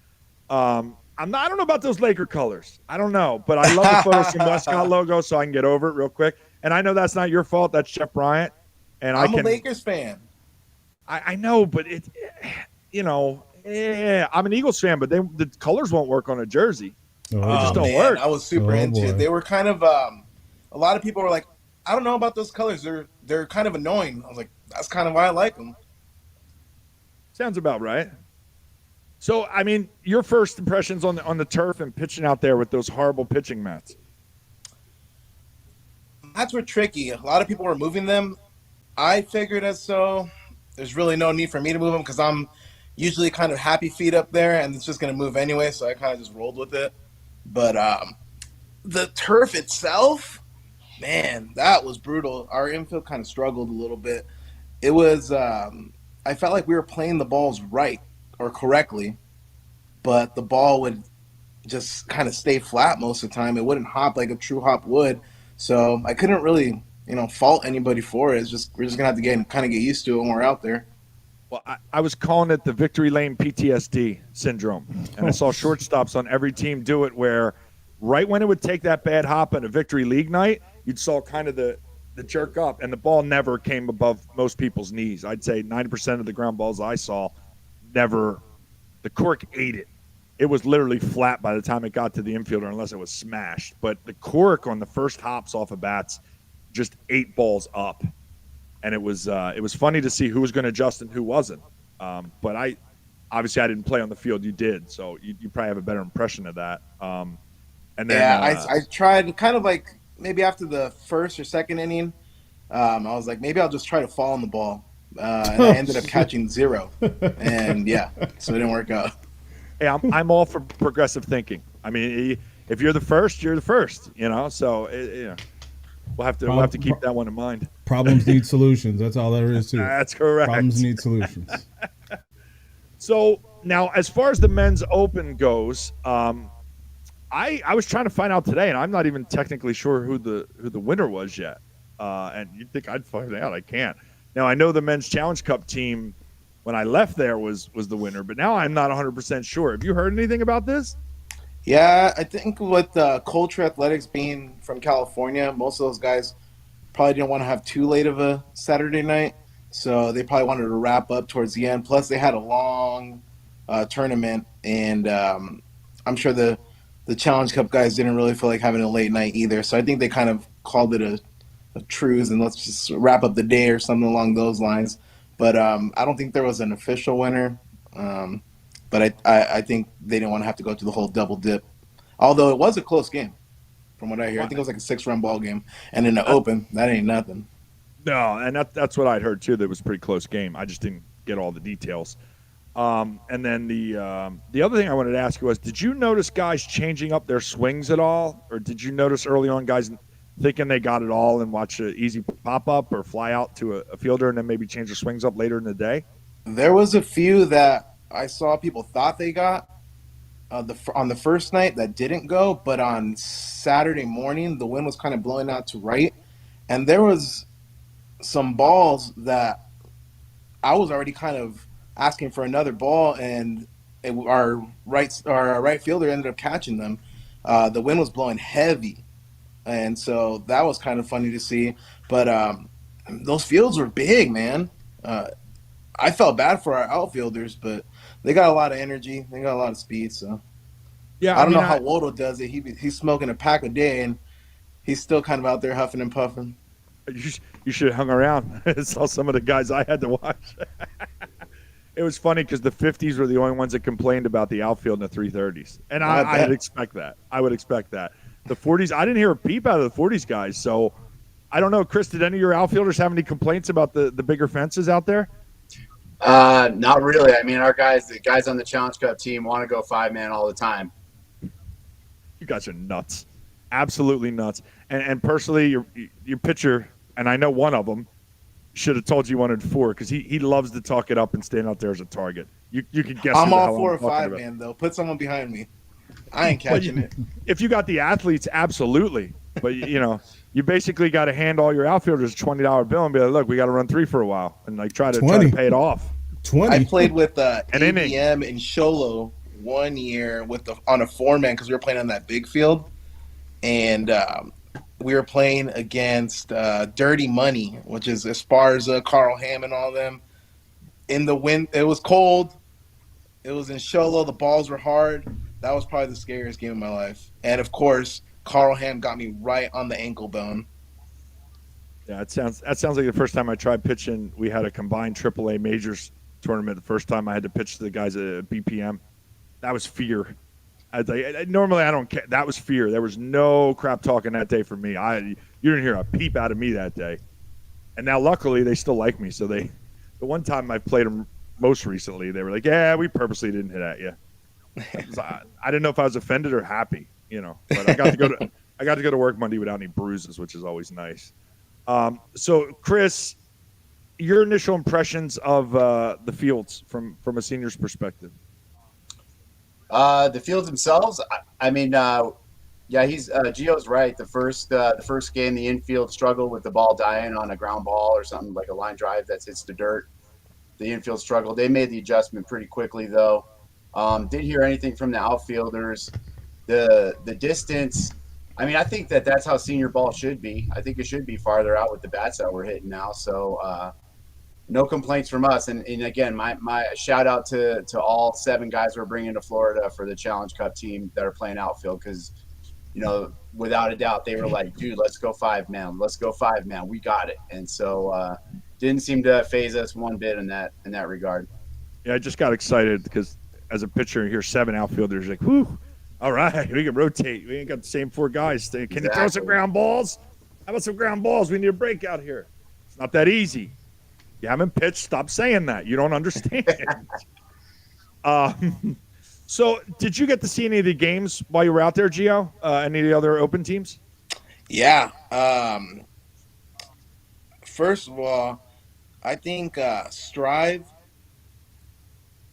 Speaker 2: I don't know about those Laker colors. I don't know, but I love the photos from Westcott logo, so I can get over it real quick. And I know that's not your fault. That's Jeff Bryant. And
Speaker 4: I'm a Lakers fan.
Speaker 2: I know, but I'm an Eagles fan, but the colors won't work on a jersey. They just don't work.
Speaker 4: I was super into it. They were kind of a lot of people were like, I don't know about those colors. They're kind of annoying. I was like, that's kind of why I like them.
Speaker 2: Sounds about right. So, I mean, your first impressions on the turf and pitching out there with those horrible pitching mats.
Speaker 4: Mats were tricky. A lot of people were moving them. I figured as so. There's really no need for me to move them because I'm usually kind of happy feet up there, and it's just going to move anyway, so I kind of just rolled with it. But the turf itself, man, that was brutal. Our infield kind of struggled a little bit. It was I felt like we were playing the balls right or correctly, but the ball would just kind of stay flat most of the time. It wouldn't hop like a true hop would. So I couldn't really, fault anybody for it. It's just we're just gonna have to get used to it when we're out there.
Speaker 2: Well, I was calling it the victory lane PTSD syndrome, and I saw shortstops on every team do it where right when it would take that bad hop on a victory league night, you'd saw kind of the jerk up, and the ball never came above most people's knees. I'd say 90% of the ground balls I saw never – the cork ate it. It was literally flat by the time it got to the infielder unless it was smashed. But the cork on the first hops off of bats just ate balls up. And it was funny to see who was going to adjust and who wasn't. But I obviously I didn't play on the field. You did, so you probably have a better impression of that. And then
Speaker 4: I tried kind of like maybe after the first or second inning, I was like, maybe I'll just try to fall on the ball. And I ended up catching 0. And yeah, so it didn't work out.
Speaker 2: Hey, I'm all for progressive thinking. I mean, if you're the first, you're the first, so we'll have to keep that one in mind.
Speaker 3: Problems need solutions. That's all there is to it.
Speaker 2: That's correct.
Speaker 3: Problems need solutions.
Speaker 2: So now, as far as the men's open goes, I was trying to find out today, and I'm not even technically sure who the winner was yet. And you'd think I'd find out. I can't. Now, I know the men's Challenge Cup team, when I left there, was the winner, but now I'm not 100% sure. Have you heard anything about this?
Speaker 4: Yeah, I think with Culture Athletics being from California, most of those guys probably didn't want to have too late of a Saturday night, so they probably wanted to wrap up towards the end. Plus, they had a long tournament, and I'm sure the Challenge Cup guys didn't really feel like having a late night either. So I think they kind of called it a truce and let's just wrap up the day or something along those lines. But I don't think there was an official winner. But I think they didn't want to have to go through the whole double dip. Although it was a close game, from what I hear. I think it was like a 6-run ball game. And in the open, that ain't nothing.
Speaker 2: No, and that's what I'd heard too. That it was a pretty close game. I just didn't get all the details. And then the other thing I wanted to ask you was, did you notice guys changing up their swings at all? Or did you notice early on guys thinking they got it all and watch an easy pop-up or fly out to a fielder and then maybe change their swings up later in the day?
Speaker 4: There was a few that I saw people thought they got on the first night that didn't go, but on Saturday morning, the wind was kind of blowing out to right. And there was some balls that I was already kind of asking for another ball, and our right fielder ended up catching them. The wind was blowing heavy, and so that was kind of funny to see. But those fields were big, man. I felt bad for our outfielders, but they got a lot of energy. They got a lot of speed. So
Speaker 2: yeah,
Speaker 4: I don't know how Wodo does it. He's smoking a pack a day, and he's still kind of out there huffing and puffing.
Speaker 2: You should have hung around and saw some of the guys I had to watch. It was funny because the 50s were the only ones that complained about the outfield in the 330s. And I would expect that. I would expect that. The 40s, I didn't hear a peep out of the 40s guys. So I don't know, Chris, did any of your outfielders have any complaints about the bigger fences out there?
Speaker 5: Not really. I mean, the guys on the Challenge Cup team want to go 5-man all the time.
Speaker 2: You guys are nuts. Absolutely nuts. And personally, your pitcher, and I know one of them, should have told you wanted 4 because he loves to talk it up and stand out there as a target. You can guess.
Speaker 4: I'm all for a 5-man though. Put someone behind me. I ain't catching it.
Speaker 2: If you got the athletes, absolutely. But you basically got to hand all your outfielders a $20 bill and be like, look, we got to run 3 for a while and like try to pay it off.
Speaker 3: 20.
Speaker 4: I played with ABM in Sholo one year on a 4-man because we were playing on that big field, and we were playing against Dirty Money, which is Esparza, Carl Hamm, and all them. In the wind, it was cold. It was in Sholo. The balls were hard. That was probably the scariest game of my life. And of course, Carl Hamm got me right on the ankle bone.
Speaker 2: Yeah, that sounds like the first time I tried pitching. We had a combined AAA majors tournament. The first time I had to pitch to the guys at BPM, that was fear. Normally I don't care. That was fear. There was no crap talking that day for me. You didn't hear a peep out of me that day. And now luckily they still like me. So the one time I played them most recently, they were like, yeah, we purposely didn't hit at you. I didn't know if I was offended or happy, but I got to go to work Monday without any bruises, which is always nice. So Chris, your initial impressions of the fields from a senior's perspective.
Speaker 5: The fields themselves, I mean, Gio's right. The first game, the infield struggled with the ball dying on a ground ball or something like a line drive that hits the dirt. The infield struggled. They made the adjustment pretty quickly, though. Didn't hear anything from the outfielders. The distance, I mean, I think that's how senior ball should be. I think it should be farther out with the bats that we're hitting now. So no complaints from us. And again, my shout out to all 7 guys we're bringing to Florida for the Challenge Cup team that are playing outfield because, without a doubt, they were like, dude, let's go 5-man. Let's go 5-man. We got it. And so didn't seem to phase us one bit in that regard.
Speaker 2: Yeah, I just got excited because as a pitcher, here's 7 outfielders. Like, whew, all right, we can rotate. We ain't got the same 4 guys. Can you throw some ground balls? How about some ground balls? We need a breakout here. It's not that easy. You haven't pitched. Stop saying that. You don't understand. So, did you get to see any of the games while you were out there, Gio? Any of the other open teams?
Speaker 4: Yeah. First of all, I think Strive.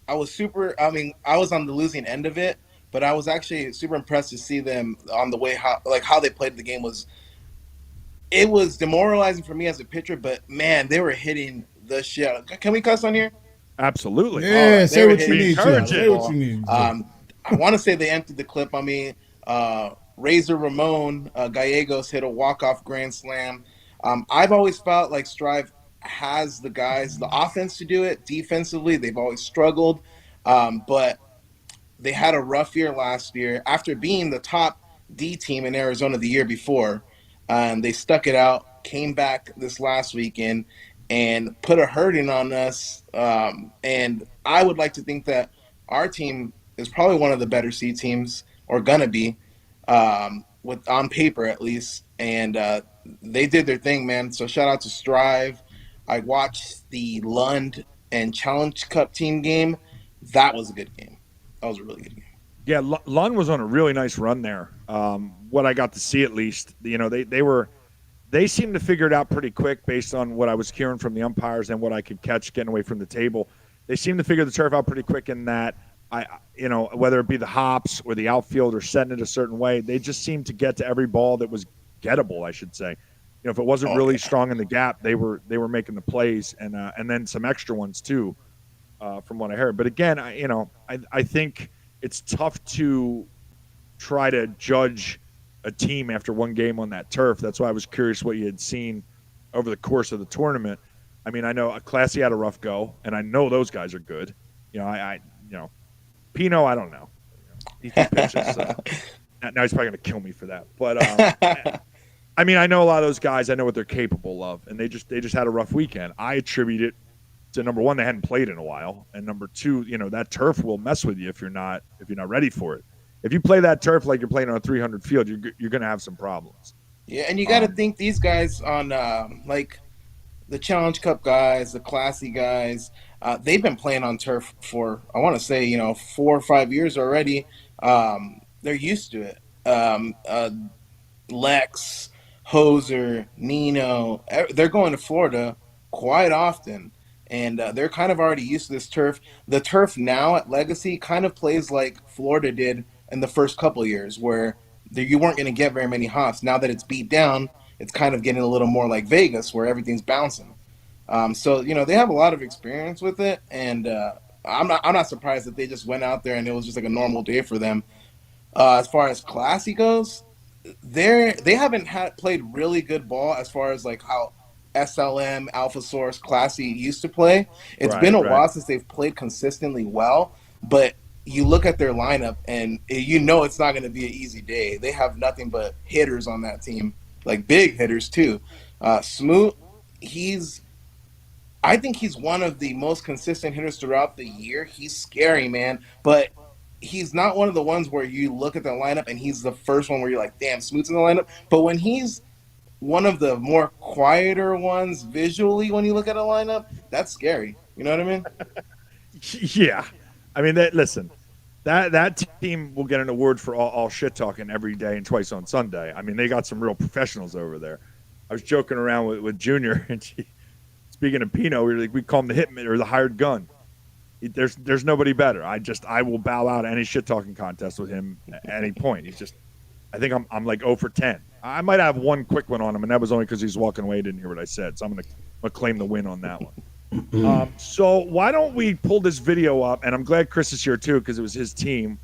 Speaker 4: I was on the losing end of it, but I was actually super impressed to see them on the way how they played the game was. It was demoralizing for me as a pitcher, but man, they were hitting the shit. Can we cuss on here?
Speaker 2: Absolutely.
Speaker 3: Yeah, say what you need.
Speaker 2: Say
Speaker 3: what you need.
Speaker 4: I want to say they emptied the clip on me. Razor Ramon Gallegos hit a walk-off grand slam. I've always felt like Strive has the guys, the offense to do it. Defensively, they've always struggled, but they had a rough year last year after being the top D team in Arizona the year before. They stuck it out, came back this last weekend, and put a hurting on us. And I would like to think that our team is probably one of the better C teams, or gonna be, with on paper at least. And they did their thing, man. So shout out to Strive. I watched the Lund and Challenge Cup team game. That was a good game. That was a really good game.
Speaker 2: Yeah, Lund was on a really nice run there. What I got to see, at least, they seemed to figure it out pretty quick based on what I was hearing from the umpires and what I could catch getting away from the table. They seemed to figure the turf out pretty quick in that, whether it be the hops or the outfield or setting it a certain way, they just seemed to get to every ball that was gettable, I should say. If it wasn't really strong in the gap, they were making the plays and then some extra ones too, from what I heard. But again, I think it's tough to try to judge a team after one game on that turf. That's why I was curious what you had seen over the course of the tournament. I mean, I know Classy had a rough go, and I know those guys are good. Pino, I don't know. He pitches. Now he's probably going to kill me for that. But I mean, I know a lot of those guys. I know what they're capable of, and they just had a rough weekend. I attribute it to, number one, they hadn't played in a while, and number two, that turf will mess with you if you're not ready for it. If you play that turf like you're playing on a 300 field, you're going to have some problems.
Speaker 4: Yeah, and you got to think these guys on like the Challenge Cup guys, the Classy guys, they've been playing on turf for, I want to say, 4 or 5 years already. They're used to it. Lex, Hoser, Nino, they're going to Florida quite often. And they're kind of already used to this turf. The turf now at Legacy kind of plays like Florida did in the first couple of years, where you weren't going to get very many hops. Now that it's beat down, it's kind of getting a little more like Vegas, where everything's bouncing. So they have a lot of experience with it, and I'm not surprised that they just went out there and it was just like a normal day for them. As far as Classy goes, they haven't played really good ball as far as like how SLM, Alpha Source, Classy used to play. It's been a while since they've played consistently well, but you look at their lineup and it's not going to be an easy day. They have nothing but hitters on that team, like big hitters too. Smoot, I think he's one of the most consistent hitters throughout the year. He's scary, man, but he's not one of the ones where you look at the lineup and he's the first one where you're like, damn, Smoot's in the lineup. But when he's one of the more quieter ones visually, when you look at a lineup, that's scary. You know what I mean?
Speaker 2: Yeah. I mean, listen, that team will get an award for all shit talking every day and twice on Sunday. I mean, they got some real professionals over there. I was joking around with Junior, and speaking of Pino, we call him the hitman or the hired gun. There's nobody better. I will bow out any shit talking contest with him at any point. I think I'm like 0 for 10. I might have one quick one on him, and that was only because he's walking away, didn't hear what I said. So I'm gonna claim the win on that one. So why don't we pull this video up? And I'm glad Chris is here too, because it was his team.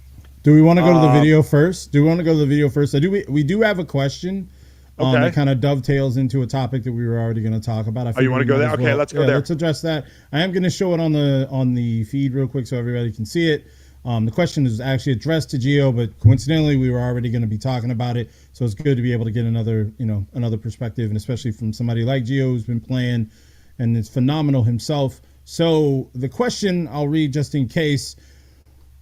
Speaker 3: Do we want to go to the video first? We do have a question that kind of dovetails into a topic that we were already going to talk about.
Speaker 2: You want to go there? Okay, let's go there.
Speaker 3: Let's address that. I am going to show it on the feed real quick so everybody can see it. The question is actually addressed to Gio, but coincidentally, we were already going to be talking about it. So it's good to be able to get another perspective, and especially from somebody like Gio who's been playing and is phenomenal himself. So the question I'll read just in case.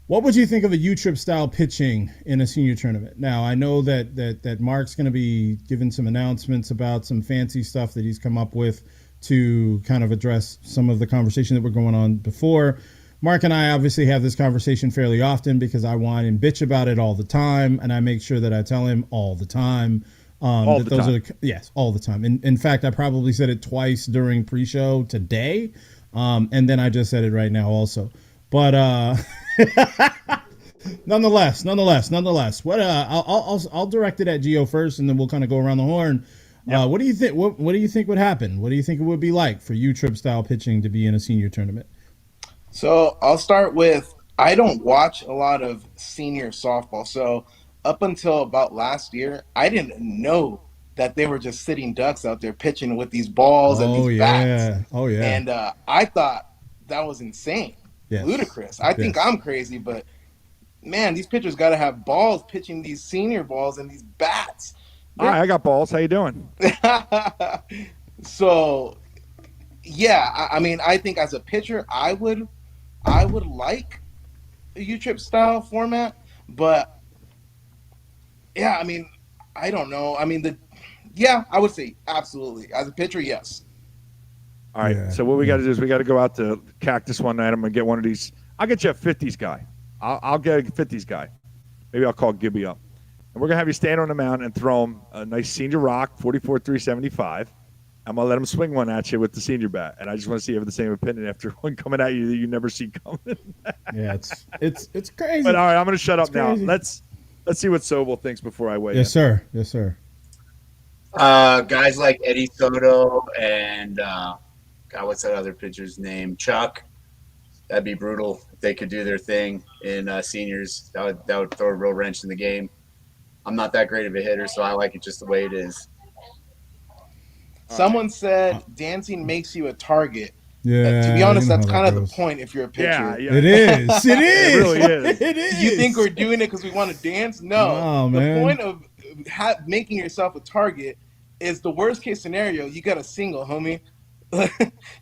Speaker 3: What would you think of a U-Trip style pitching in a senior tournament? Now, I know that Mark's going to be giving some announcements about some fancy stuff that he's come up with to kind of address some of the conversation that we're going on before. Mark and I obviously have this conversation fairly often because I whine and bitch about it all the time, and I make sure that I tell him all the time.
Speaker 2: All the time.
Speaker 3: Yes, all the time. In fact, I probably said it twice during pre-show today, and then I just said it right now also. But nonetheless, what I'll direct it at Gio first, and then we'll kind of go around the horn. Yep. What do you think? What do you think would happen? What do you think it would be like for U-Trip style pitching to be in a senior tournament?
Speaker 4: So I'll start with, I don't watch a lot of senior softball. So up until about last year, I didn't know that they were just sitting ducks out there pitching with these balls and these bats.
Speaker 3: Oh yeah.
Speaker 4: And I thought that was insane.
Speaker 3: Yes.
Speaker 4: Ludicrous. I think I'm crazy, but man, these pitchers got to have balls pitching these senior balls and these bats.
Speaker 2: Hi, I got balls. How you doing?
Speaker 4: So, yeah, I mean, I think as a pitcher, I would like a U-Trip style format, but yeah, I mean, I don't know. I mean, I would say absolutely. As a pitcher, yes.
Speaker 2: All right. Yeah. So what we got to do is we got to go out to Cactus one night. I'm gonna get one of these. I'll get you a 50s guy. I'll get a 50s guy. Maybe I'll call Gibby up, and we're gonna have you stand on the mound and throw him a nice senior rock, 44-375. I'm gonna let him swing one at you with the senior bat, and I just want to see if you have the same opinion after one coming at you that you never see coming.
Speaker 3: Yeah, it's crazy.
Speaker 2: But all right, I'm gonna shut up now.
Speaker 3: Crazy.
Speaker 2: Let's see what Sobel thinks before I weigh in.
Speaker 3: Yes, sir. Yes, sir.
Speaker 5: Guys like Eddie Soto and what's that other pitcher's name? Chuck. That'd be brutal if they could do their thing in seniors. That would throw a real wrench in the game. I'm not that great of a hitter, so I like it just the way it is.
Speaker 4: Someone said dancing makes you a target.
Speaker 3: Yeah.
Speaker 4: To be honest, that's kind of the point if you're a pitcher.
Speaker 2: Yeah.
Speaker 3: It is. It is.
Speaker 2: It really is.
Speaker 3: It is.
Speaker 4: You think we're doing it because we want to dance? No. The
Speaker 3: man.
Speaker 4: point of making yourself a target is the worst case scenario. You got a single, homie.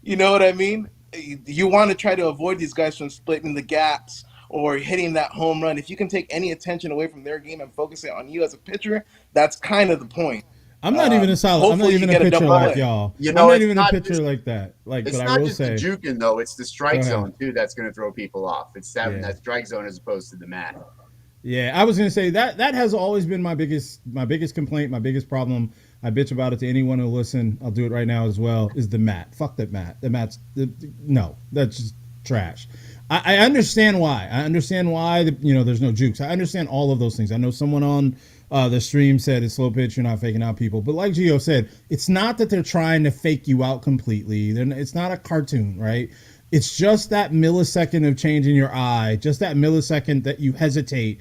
Speaker 4: You know what I mean? You want to try to avoid these guys from splitting the gaps or hitting that home run. If you can take any attention away from their game and focus it on you as a pitcher, that's kind of the point.
Speaker 3: I'm not even a solid. I'm not even a pitcher like y'all.
Speaker 5: You know,
Speaker 3: I'm not even a pitcher like that. Like,
Speaker 5: it's
Speaker 3: but
Speaker 5: not
Speaker 3: I will
Speaker 5: just
Speaker 3: say,
Speaker 5: the juking though. It's the strike zone too that's going to throw people off. It's that strike zone as opposed to the mat.
Speaker 3: Yeah, I was going to say that has always been my biggest complaint, my biggest problem. I bitch about it to anyone who listen. I'll do it right now as well. Is the mat? Fuck that mat. The mat's no. That's just trash. I understand why. I understand why there's no jukes. I understand all of those things. I know someone on the stream said it's slow pitch. You're not faking out people. But like Gio said, it's not that they're trying to fake you out completely. It's not a cartoon, right? It's just that millisecond of change in your eye, just that millisecond that you hesitate,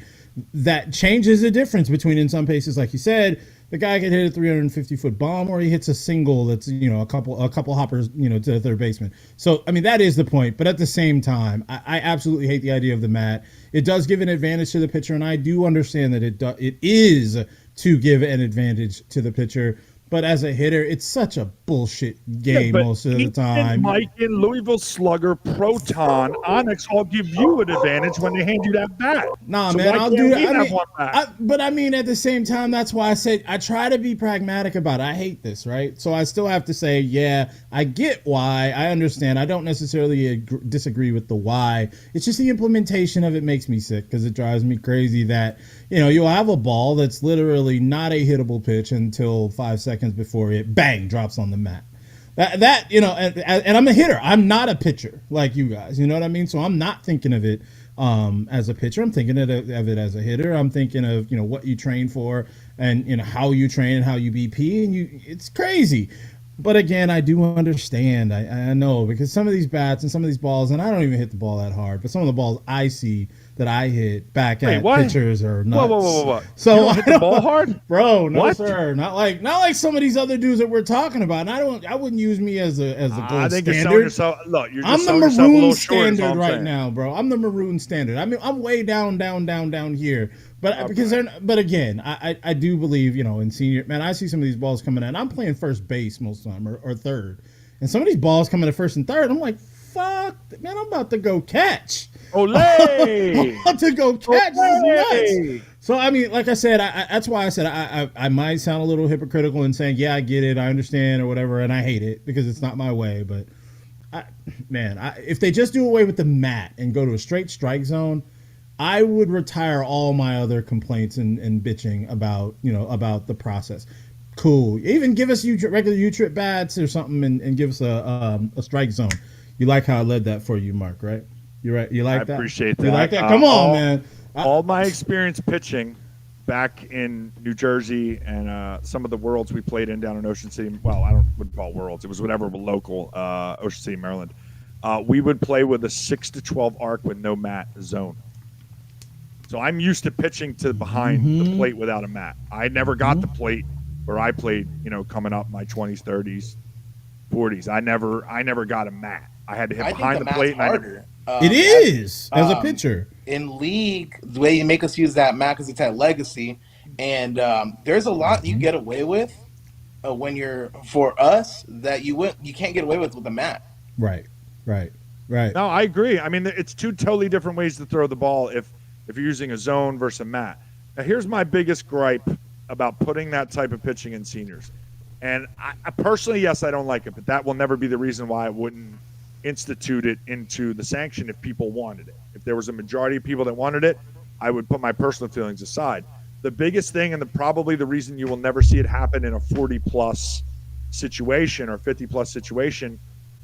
Speaker 3: that changes the difference between, in some cases, like you said, the guy can hit a 350-foot bomb, or he hits a single that's a couple hoppers to the third baseman. So I mean that is the point. But at the same time, I absolutely hate the idea of the mat. It does give an advantage to the pitcher, and I do understand that it is to give an advantage to the pitcher. But as a hitter, it's such a bullshit game most of the time.
Speaker 2: Mike in Louisville Slugger, Proton, Onyx all give you an advantage when they hand you that bat.
Speaker 3: Nah,
Speaker 2: so
Speaker 3: man, I'll do
Speaker 2: that.
Speaker 3: But I mean, at the same time, that's why I said I try to be pragmatic about it. I hate this, right? So I still have to say, yeah, I get why. I understand. I don't necessarily disagree with the why. It's just the implementation of it makes me sick because it drives me crazy that you'll have a ball that's literally not a hittable pitch until 5 seconds before it bang drops on the mat. And I'm a hitter. I'm not a pitcher like you guys. You know what I mean? So I'm not thinking of it as a pitcher. I'm thinking of it as a hitter. I'm thinking of what you train for and how you train and how you BP, and it's crazy. But again, I do understand. I know, because some of these bats and some of these balls, and I don't even hit the ball that hard, but some of the balls I see that I hit back at pitchers are nuts.
Speaker 2: Whoa.
Speaker 3: So
Speaker 2: you don't hit the ball hard?
Speaker 3: Bro, no
Speaker 2: what?
Speaker 3: Sir. Not like some of these other dudes that we're talking about. And I wouldn't use me as a gold
Speaker 2: I think
Speaker 3: standard.
Speaker 2: you're selling yourself. Look, you're just
Speaker 3: I'm the
Speaker 2: selling yourself a
Speaker 3: maroon
Speaker 2: little short,
Speaker 3: standard right now, bro. I'm the maroon standard. I mean, I'm way down here. But but again, I do believe, in senior, man, I see some of these balls coming in. I'm playing first base most of the time or third. And some of these balls coming to first and third, I'm like, fuck, man, I'm about to go catch.
Speaker 2: Ole!
Speaker 3: I'm about to go catch. This is
Speaker 2: Ole!
Speaker 3: nuts. So I mean, like I said, that's why I said I might sound a little hypocritical in saying, yeah, I get it, I understand, or whatever, and I hate it because it's not my way. But if they just do away with the mat and go to a straight strike zone, I would retire all my other complaints and bitching about the process. Cool. Even give us regular U-trip bats or something, and give us a strike zone. You like how I led that for you, Mark, right? You're right. You like that?
Speaker 2: I appreciate that.
Speaker 3: You like that? Come on, man.
Speaker 2: All my experience pitching back in New Jersey and some of the worlds we played in down in Ocean City. Well, I wouldn't call it worlds. It was whatever local, Ocean City, Maryland. We would play with a 6 to 12 arc with no mat zone. So I'm used to pitching to behind the plate without a mat. I never got the plate where I played, coming up my 20s, 30s, 40s. I never got a mat. I had to hit behind the plate.
Speaker 4: Harder.
Speaker 3: It is as a pitcher.
Speaker 4: In league, the way you make us use that mat because it's at Legacy, and there's a lot you get away with when you're for us that you can't get away with the mat.
Speaker 3: Right.
Speaker 2: No, I agree. I mean, it's two totally different ways to throw the ball if you're using a zone versus a mat. Now, here's my biggest gripe about putting that type of pitching in seniors. And I personally, yes, I don't like it, but that will never be the reason why I wouldn't institute it into the sanction if people wanted it. If there was a majority of people that wanted it, I would put my personal feelings aside. The biggest thing, and probably the reason you will never see it happen in a 40-plus situation or 50-plus situation,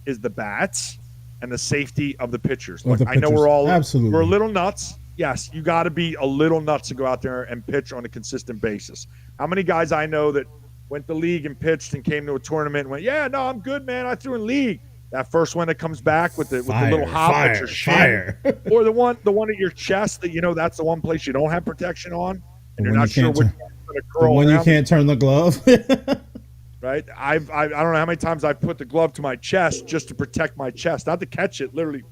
Speaker 2: is the bats and the safety of the pitchers. Look, I know we're a little nuts. Yes, you got to be a little nuts to go out there and pitch on a consistent basis. How many guys I know that went to league and pitched and came to a tournament and went, yeah, no, I'm good, man. I threw in league. That first one that comes back with the little hop at your shin, or the one at your chest that that's the one place you don't have protection on, and you're not sure which one's going to curl.
Speaker 3: The one you can't turn the glove.
Speaker 2: Right? I don't know how many times I've put the glove to my chest just to protect my chest, not to catch it. Literally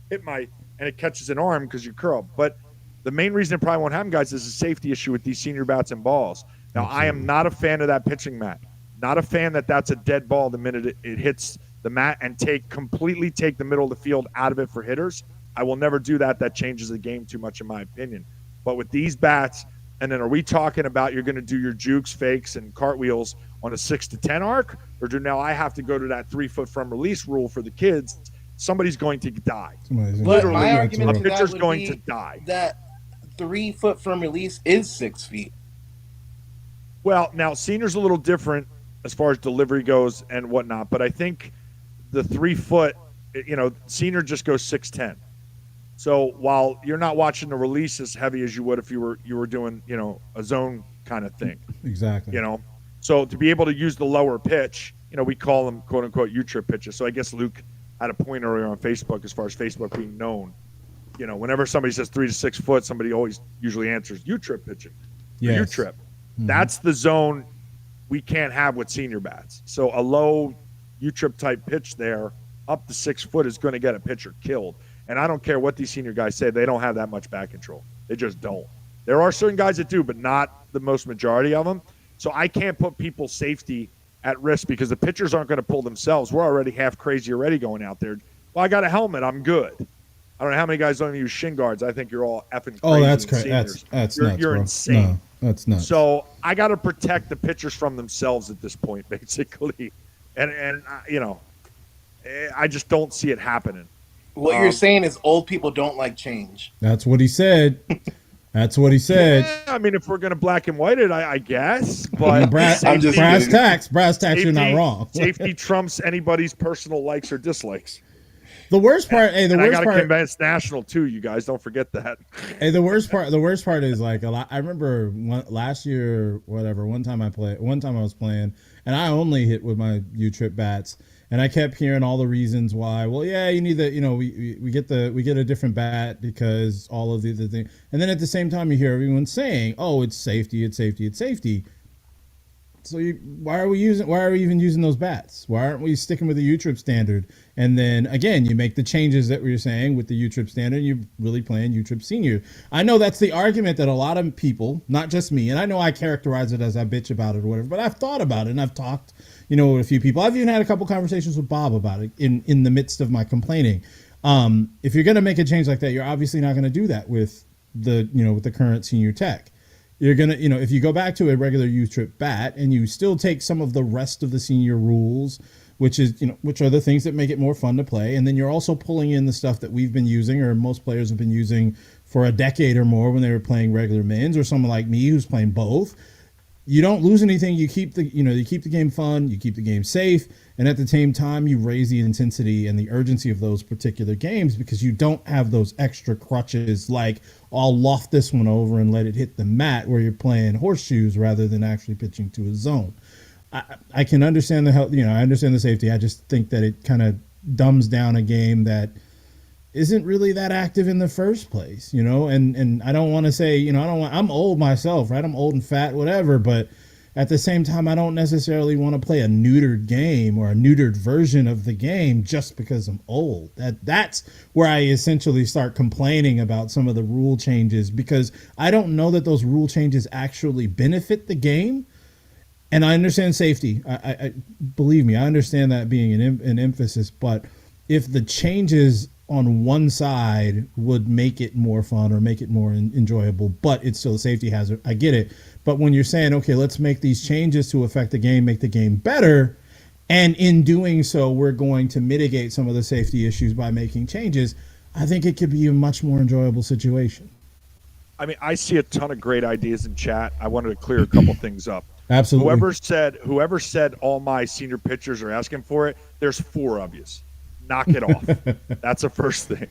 Speaker 2: hit and it catches an arm because you curl. But the main reason it probably won't happen, guys, is a safety issue with these senior bats and balls. Now, I am not a fan of that pitching mat. Not a fan that's a dead ball the minute it hits the mat and completely take the middle of the field out of it for hitters. I will never do that. That changes the game too much, in my opinion. But with these bats, and then are we talking about you're going to do your jukes, fakes, and cartwheels on a 6 to 10 arc, or do now I have to go to that 3 foot from release rule for the kids? Somebody's going to die.
Speaker 4: Literally, my argument
Speaker 2: a pitcher's going to die.
Speaker 4: That 3 foot from release is 6 feet.
Speaker 2: Well, now senior's a little different as far as delivery goes and whatnot, but I think the 3 foot, senior just goes 6'10". So while you're not watching the release as heavy as you would if you were doing, a zone kind of thing.
Speaker 3: Exactly.
Speaker 2: So to be able to use the lower pitch, we call them quote unquote U-trip pitches. So I guess Luke had a point earlier on Facebook as far as Facebook being known. Whenever somebody says 3 to 6 foot, somebody usually answers U-trip pitching. Yes. U-trip. Mm-hmm. That's the zone we can't have with senior bats. So a low U-trip type pitch there up to 6 foot is going to get a pitcher killed. And I don't care what these senior guys say, they don't have that much back control. They just don't. There are certain guys that do, but not the most majority of them. So I can't put people's safety at risk because the pitchers aren't going to pull themselves. We're already half crazy already going out there. Well, I got a helmet. I'm good. I don't know how many guys don't use shin guards. I think you're all effing crazy.
Speaker 3: Oh, that's crazy. That's nuts,
Speaker 2: you're
Speaker 3: bro.
Speaker 2: insane.
Speaker 3: No, that's nuts.
Speaker 2: So I got to protect the pitchers from themselves at this point, basically. And I just don't see it happening.
Speaker 4: What you're saying is old people don't like change.
Speaker 3: That's what he said. That's what he said.
Speaker 2: Yeah, I mean, if we're going to black and white it, I guess. But
Speaker 3: brass tacks, you're not wrong.
Speaker 2: Safety trumps anybody's personal likes or dislikes.
Speaker 3: The worst part,
Speaker 2: I got to convince national too. You guys don't forget that.
Speaker 3: Hey, the worst part is like a lot. I remember last year, whatever. One time I was playing, and I only hit with my U-trip bats, and I kept hearing all the reasons why. Well, yeah, you need we get a different bat because all of the other things, and then at the same time you hear everyone saying, "Oh, it's safety, it's safety, it's safety." So why are we even using those bats? Why aren't we sticking with the U-Trip standard? And then again, you make the changes that we were saying with the U-Trip standard. You're really playing U-Trip senior. I know that's the argument that a lot of people, not just me, and I know I characterize it as I bitch about it or whatever, but I've thought about it and I've talked, with a few people. I've even had a couple conversations with Bob about it in the midst of my complaining. If you're going to make a change like that, you're obviously not going to do that with with the current senior tech. You're going to, if you go back to a regular U-Trip bat and you still take some of the rest of the senior rules, which are the things that make it more fun to play. And then you're also pulling in the stuff that we've been using, or most players have been using for a decade or more when they were playing regular mins, or someone like me who's playing both. You don't lose anything. You keep the game fun, you keep the game safe, and at the same time, you raise the intensity and the urgency of those particular games because you don't have those extra crutches like, I'll loft this one over and let it hit the mat, where you're playing horseshoes rather than actually pitching to a zone. I can understand the help. I understand the safety. I just think that it kind of dumbs down a game that isn't really that active in the first place, and I don't want to say, I'm old myself, right? I'm old and fat, whatever, but at the same time, I don't necessarily want to play a neutered game or a neutered version of the game just because I'm old. That's where I essentially start complaining about some of the rule changes, because I don't know that those rule changes actually benefit the game. And I understand safety. I believe me, I understand that being an emphasis, but if the changes on one side would make it more fun or make it more enjoyable, but it's still a safety hazard, I get it. But when you're saying, okay, let's make these changes to affect the game, make the game better, and in doing so, we're going to mitigate some of the safety issues by making changes, I think it could be a much more enjoyable situation.
Speaker 2: I mean, I see a ton of great ideas in chat. I wanted to clear a couple things up.
Speaker 3: Absolutely.
Speaker 2: Whoever said all my senior pitchers are asking for it, there's 4 of you. Knock it off. That's the first thing.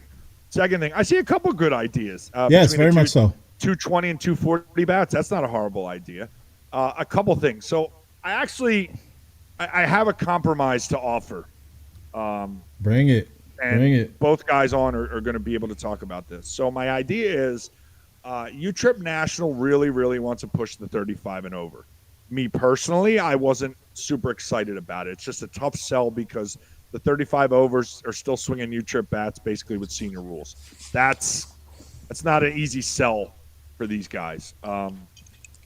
Speaker 2: Second thing, I see a couple good ideas.
Speaker 3: Yes, very much so.
Speaker 2: 220 and 240 bats. That's not a horrible idea. A couple things. So I have a compromise to offer.
Speaker 3: Bring it.
Speaker 2: Both guys on are going to be able to talk about this. So my idea is U-Trip National really, really wants to push the 35 and over. Me personally, I wasn't super excited about it. It's just a tough sell because the 35 overs are still swinging U-Trip bats basically with senior rules. That's not an easy sell for these guys. But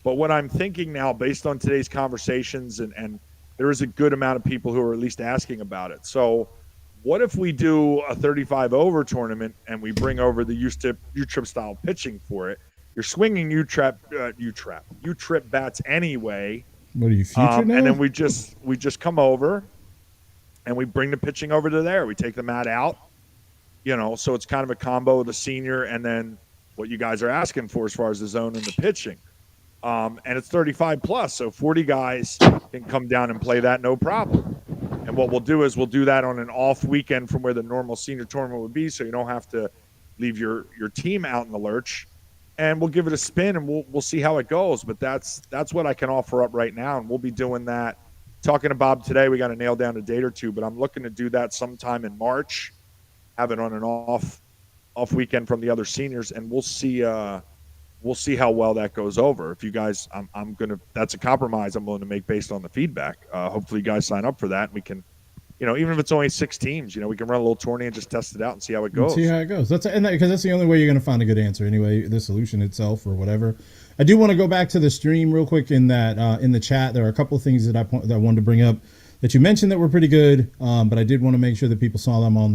Speaker 2: what I'm thinking now, based on today's conversations, and there is a good amount of people who are at least asking about it. So what if we do a 35 over tournament and we bring over the U-Trip style pitching for it? You're swinging U-Trip bats anyway.
Speaker 3: What are you, future now?
Speaker 2: And then we just come over and we bring the pitching over to there. We take the mat out, so it's kind of a combo of the senior and then what you guys are asking for as far as the zone and the pitching. And it's 35 plus, so 40 guys can come down and play that no problem. And what we'll do is we'll do that on an off weekend from where the normal senior tournament would be, so you don't have to leave your team out in the lurch. And we'll give it a spin, and we'll see how it goes. But that's what I can offer up right now, and we'll be doing that. Talking to Bob today, we got to nail down a date or two, but I'm looking to do that sometime in March, have it on an off weekend from the other seniors, and we'll see how well that goes over. If you guys, that's a compromise I'm willing to make based on the feedback. Hopefully you guys sign up for that, and we can, even if it's only 6 teams, we can run a little tourney and just test it out and see how it goes.
Speaker 3: See how it goes. Because that's the only way you're going to find a good answer anyway, the solution itself or whatever. I do want to go back to the stream real quick in that in the chat. There are a couple of things that I wanted to bring up that you mentioned that were pretty good, but I did want to make sure that people saw them on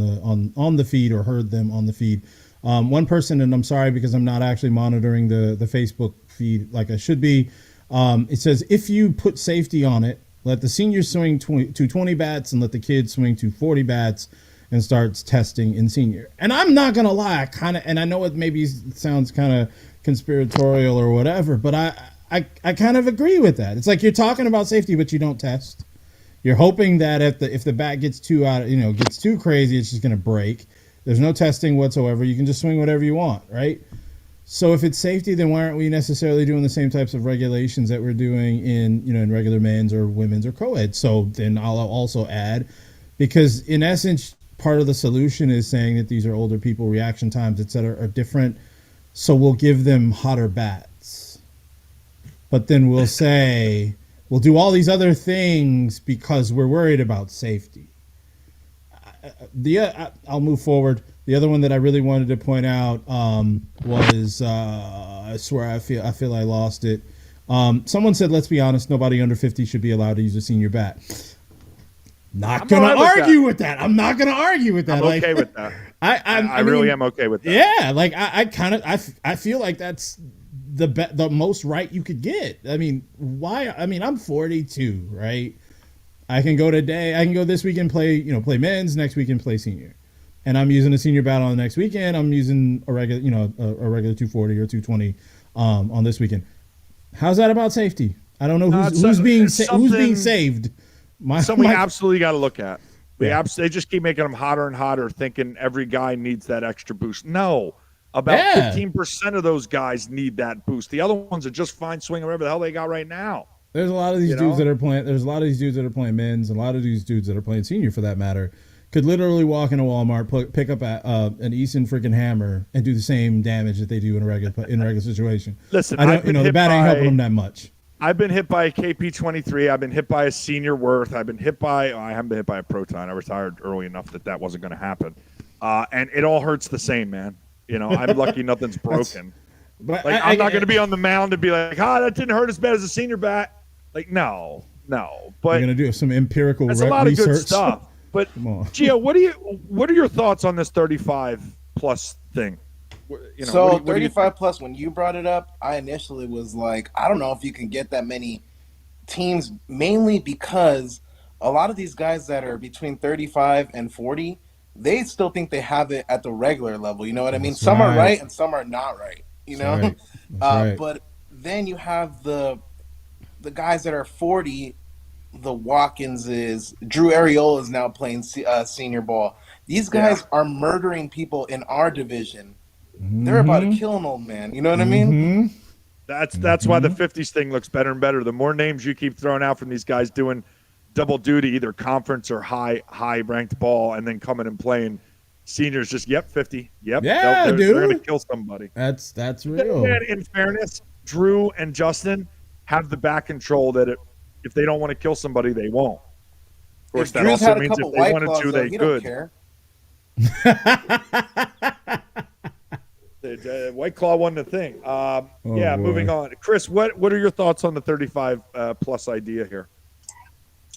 Speaker 3: the feed or heard them on the feed. One person, and I'm sorry because I'm not actually monitoring the Facebook feed like I should be. It says, if you put safety on it, let the seniors swing 220 bats and let the kids swing 240 bats and starts testing in senior. And I'm not going to lie, and I know it maybe sounds kind of conspiratorial or whatever, but I kind of agree with that. It's like you're talking about safety, but you don't test. You're hoping that if the bat gets too crazy, it's just going to break. There's no testing whatsoever. You can just swing whatever you want, right? So if it's safety, then why aren't we necessarily doing the same types of regulations that we're doing in regular men's or women's or co-ed? So then I'll also add, because in essence, part of the solution is saying that these are older people, reaction times, et cetera, are different. So we'll give them hotter bats. But then we'll say We'll do all these other things because we're worried about safety. I'll move forward. The other one that I really wanted to point out was I swear I feel I lost it. Someone said, "Let's be honest, nobody under 50 should be allowed to use a senior bat." Not gonna argue with that. I'm not gonna argue with that.
Speaker 2: I'm okay with that. I really am okay with that.
Speaker 3: Yeah, like I feel like that's the most right you could get. I mean, why? I mean, I'm 42, right? I can go this weekend play men's, next weekend play senior, and I'm using a senior bat on the next weekend. I'm using a regular, a regular 240 or 220 on this weekend. How's that about safety? I don't know who's being saved.
Speaker 2: Something we absolutely got to look at. They just keep making them hotter and hotter, thinking every guy needs that extra boost. No, about 15% of those guys need that boost. The other ones are just fine swinging whatever the hell they got right now.
Speaker 3: There's a lot of these dudes that are playing. There's a lot of these dudes that are playing men's, and a lot of these dudes that are playing senior, for that matter, could literally walk into Walmart, pick up an Easton freaking hammer, and do the same damage that they do in a regular situation.
Speaker 2: Listen,
Speaker 3: the bat ain't helping them that much.
Speaker 2: I've been hit by a KP23. I've been hit by a Senior Worth. I've been hit by. I haven't been hit by a Proton. I retired early enough that wasn't going to happen. And it all hurts the same, man. I'm lucky nothing's broken.
Speaker 3: But
Speaker 2: I'm not going to be on the mound and be like, that didn't hurt as bad as a senior bat. Like, no. But
Speaker 3: you're going to do some empirical research.
Speaker 2: That's a lot of good stuff. But Gio, what are your thoughts on this 35 plus thing?
Speaker 4: 35 plus, when you brought it up, I initially was like, I don't know if you can get that many teams, mainly because a lot of these guys that are between 35 and 40, they still think they have it at the regular level. You know what I mean? Some are right and some are not right. That's right. But then you have the guys that are 40. The Watkinses, Drew Arriola is now playing senior ball. These guys are murdering people in our division. They're about to kill an old man. You know what I mean?
Speaker 2: That's why the 50s thing looks better and better. The more names you keep throwing out from these guys doing double duty, either conference or high ranked ball, and then coming and playing seniors, just 50. Yep.
Speaker 3: Yeah,
Speaker 2: they're
Speaker 3: dude.
Speaker 2: They're gonna kill somebody.
Speaker 3: That's real.
Speaker 2: And in fairness, Drew and Justin have the back control that if they don't want to kill somebody, they won't. Of course, that also means if they wanted to, they could. White Claw wasn't a thing. Moving on. Chris, what are your thoughts on the 35 plus idea here?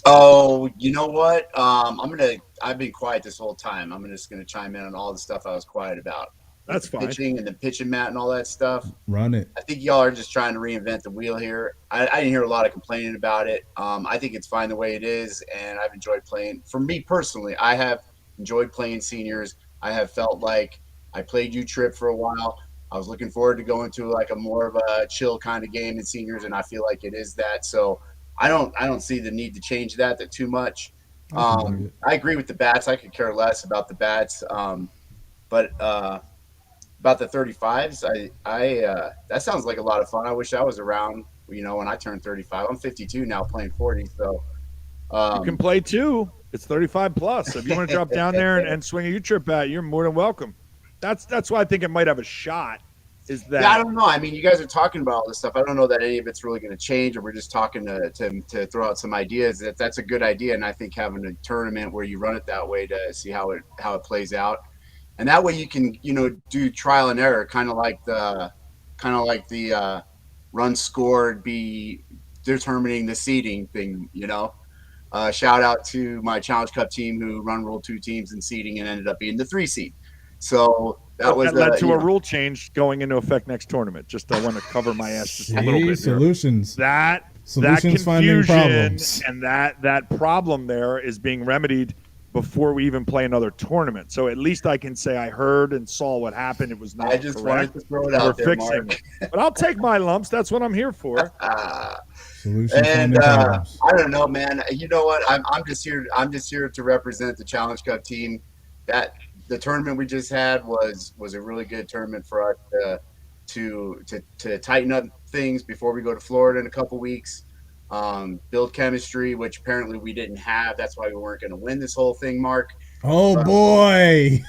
Speaker 5: Oh, you know what? I've been quiet this whole time. I'm just gonna chime in on all the stuff I was quiet about.
Speaker 2: That's fine.
Speaker 5: Pitching and the pitching mat and all that stuff.
Speaker 3: Run it.
Speaker 5: I think y'all are just trying to reinvent the wheel here. I didn't hear a lot of complaining about it. I think it's fine the way it is, and I've enjoyed playing. For me personally, I have enjoyed playing seniors. I have felt like I played U-Trip for a while. I was looking forward to going to like a more of a chill kind of game in seniors, and I feel like it is that. So I don't see the need to change that too much. I agree with the bats. I could care less about the bats. But about the 35s, I that sounds like a lot of fun. I wish I was around, when I turned 35. I'm 52 now, playing 40. So
Speaker 2: you can play too. It's 35 plus. If you want to drop down there and swing a U-Trip bat, you're more than welcome. That's why I think it might have a shot. Is that?
Speaker 5: Yeah, I don't know. I mean, you guys are talking about all this stuff. I don't know that any of it's really going to change, or we're just talking to throw out some ideas. That's a good idea, and I think having a tournament where you run it that way to see how it plays out, and that way you can do trial and error, kind of like the run scored be determining the seeding thing. Shout out to my Challenge Cup team who run Rule 2 teams in seeding and ended up being the 3 seed. So that
Speaker 2: led to a rule change going into effect next tournament. Just I want to cover my ass just a little bit.
Speaker 3: Solutions.
Speaker 2: That confusion and that problem there is being remedied before we even play another tournament. So at least I can say I heard and saw what happened. It was not correct.
Speaker 5: I just wanted to throw it out there, Mark.
Speaker 2: But I'll take my lumps. That's what I'm here for.
Speaker 5: And I don't know, man. You know what? I'm just here to represent the Challenge Cup team. That the tournament we just had was a really good tournament for us to tighten up things before we go to Florida in a couple weeks. Build chemistry, which apparently we didn't have. That's why we weren't going to win this whole thing, Mark.
Speaker 3: Oh boy!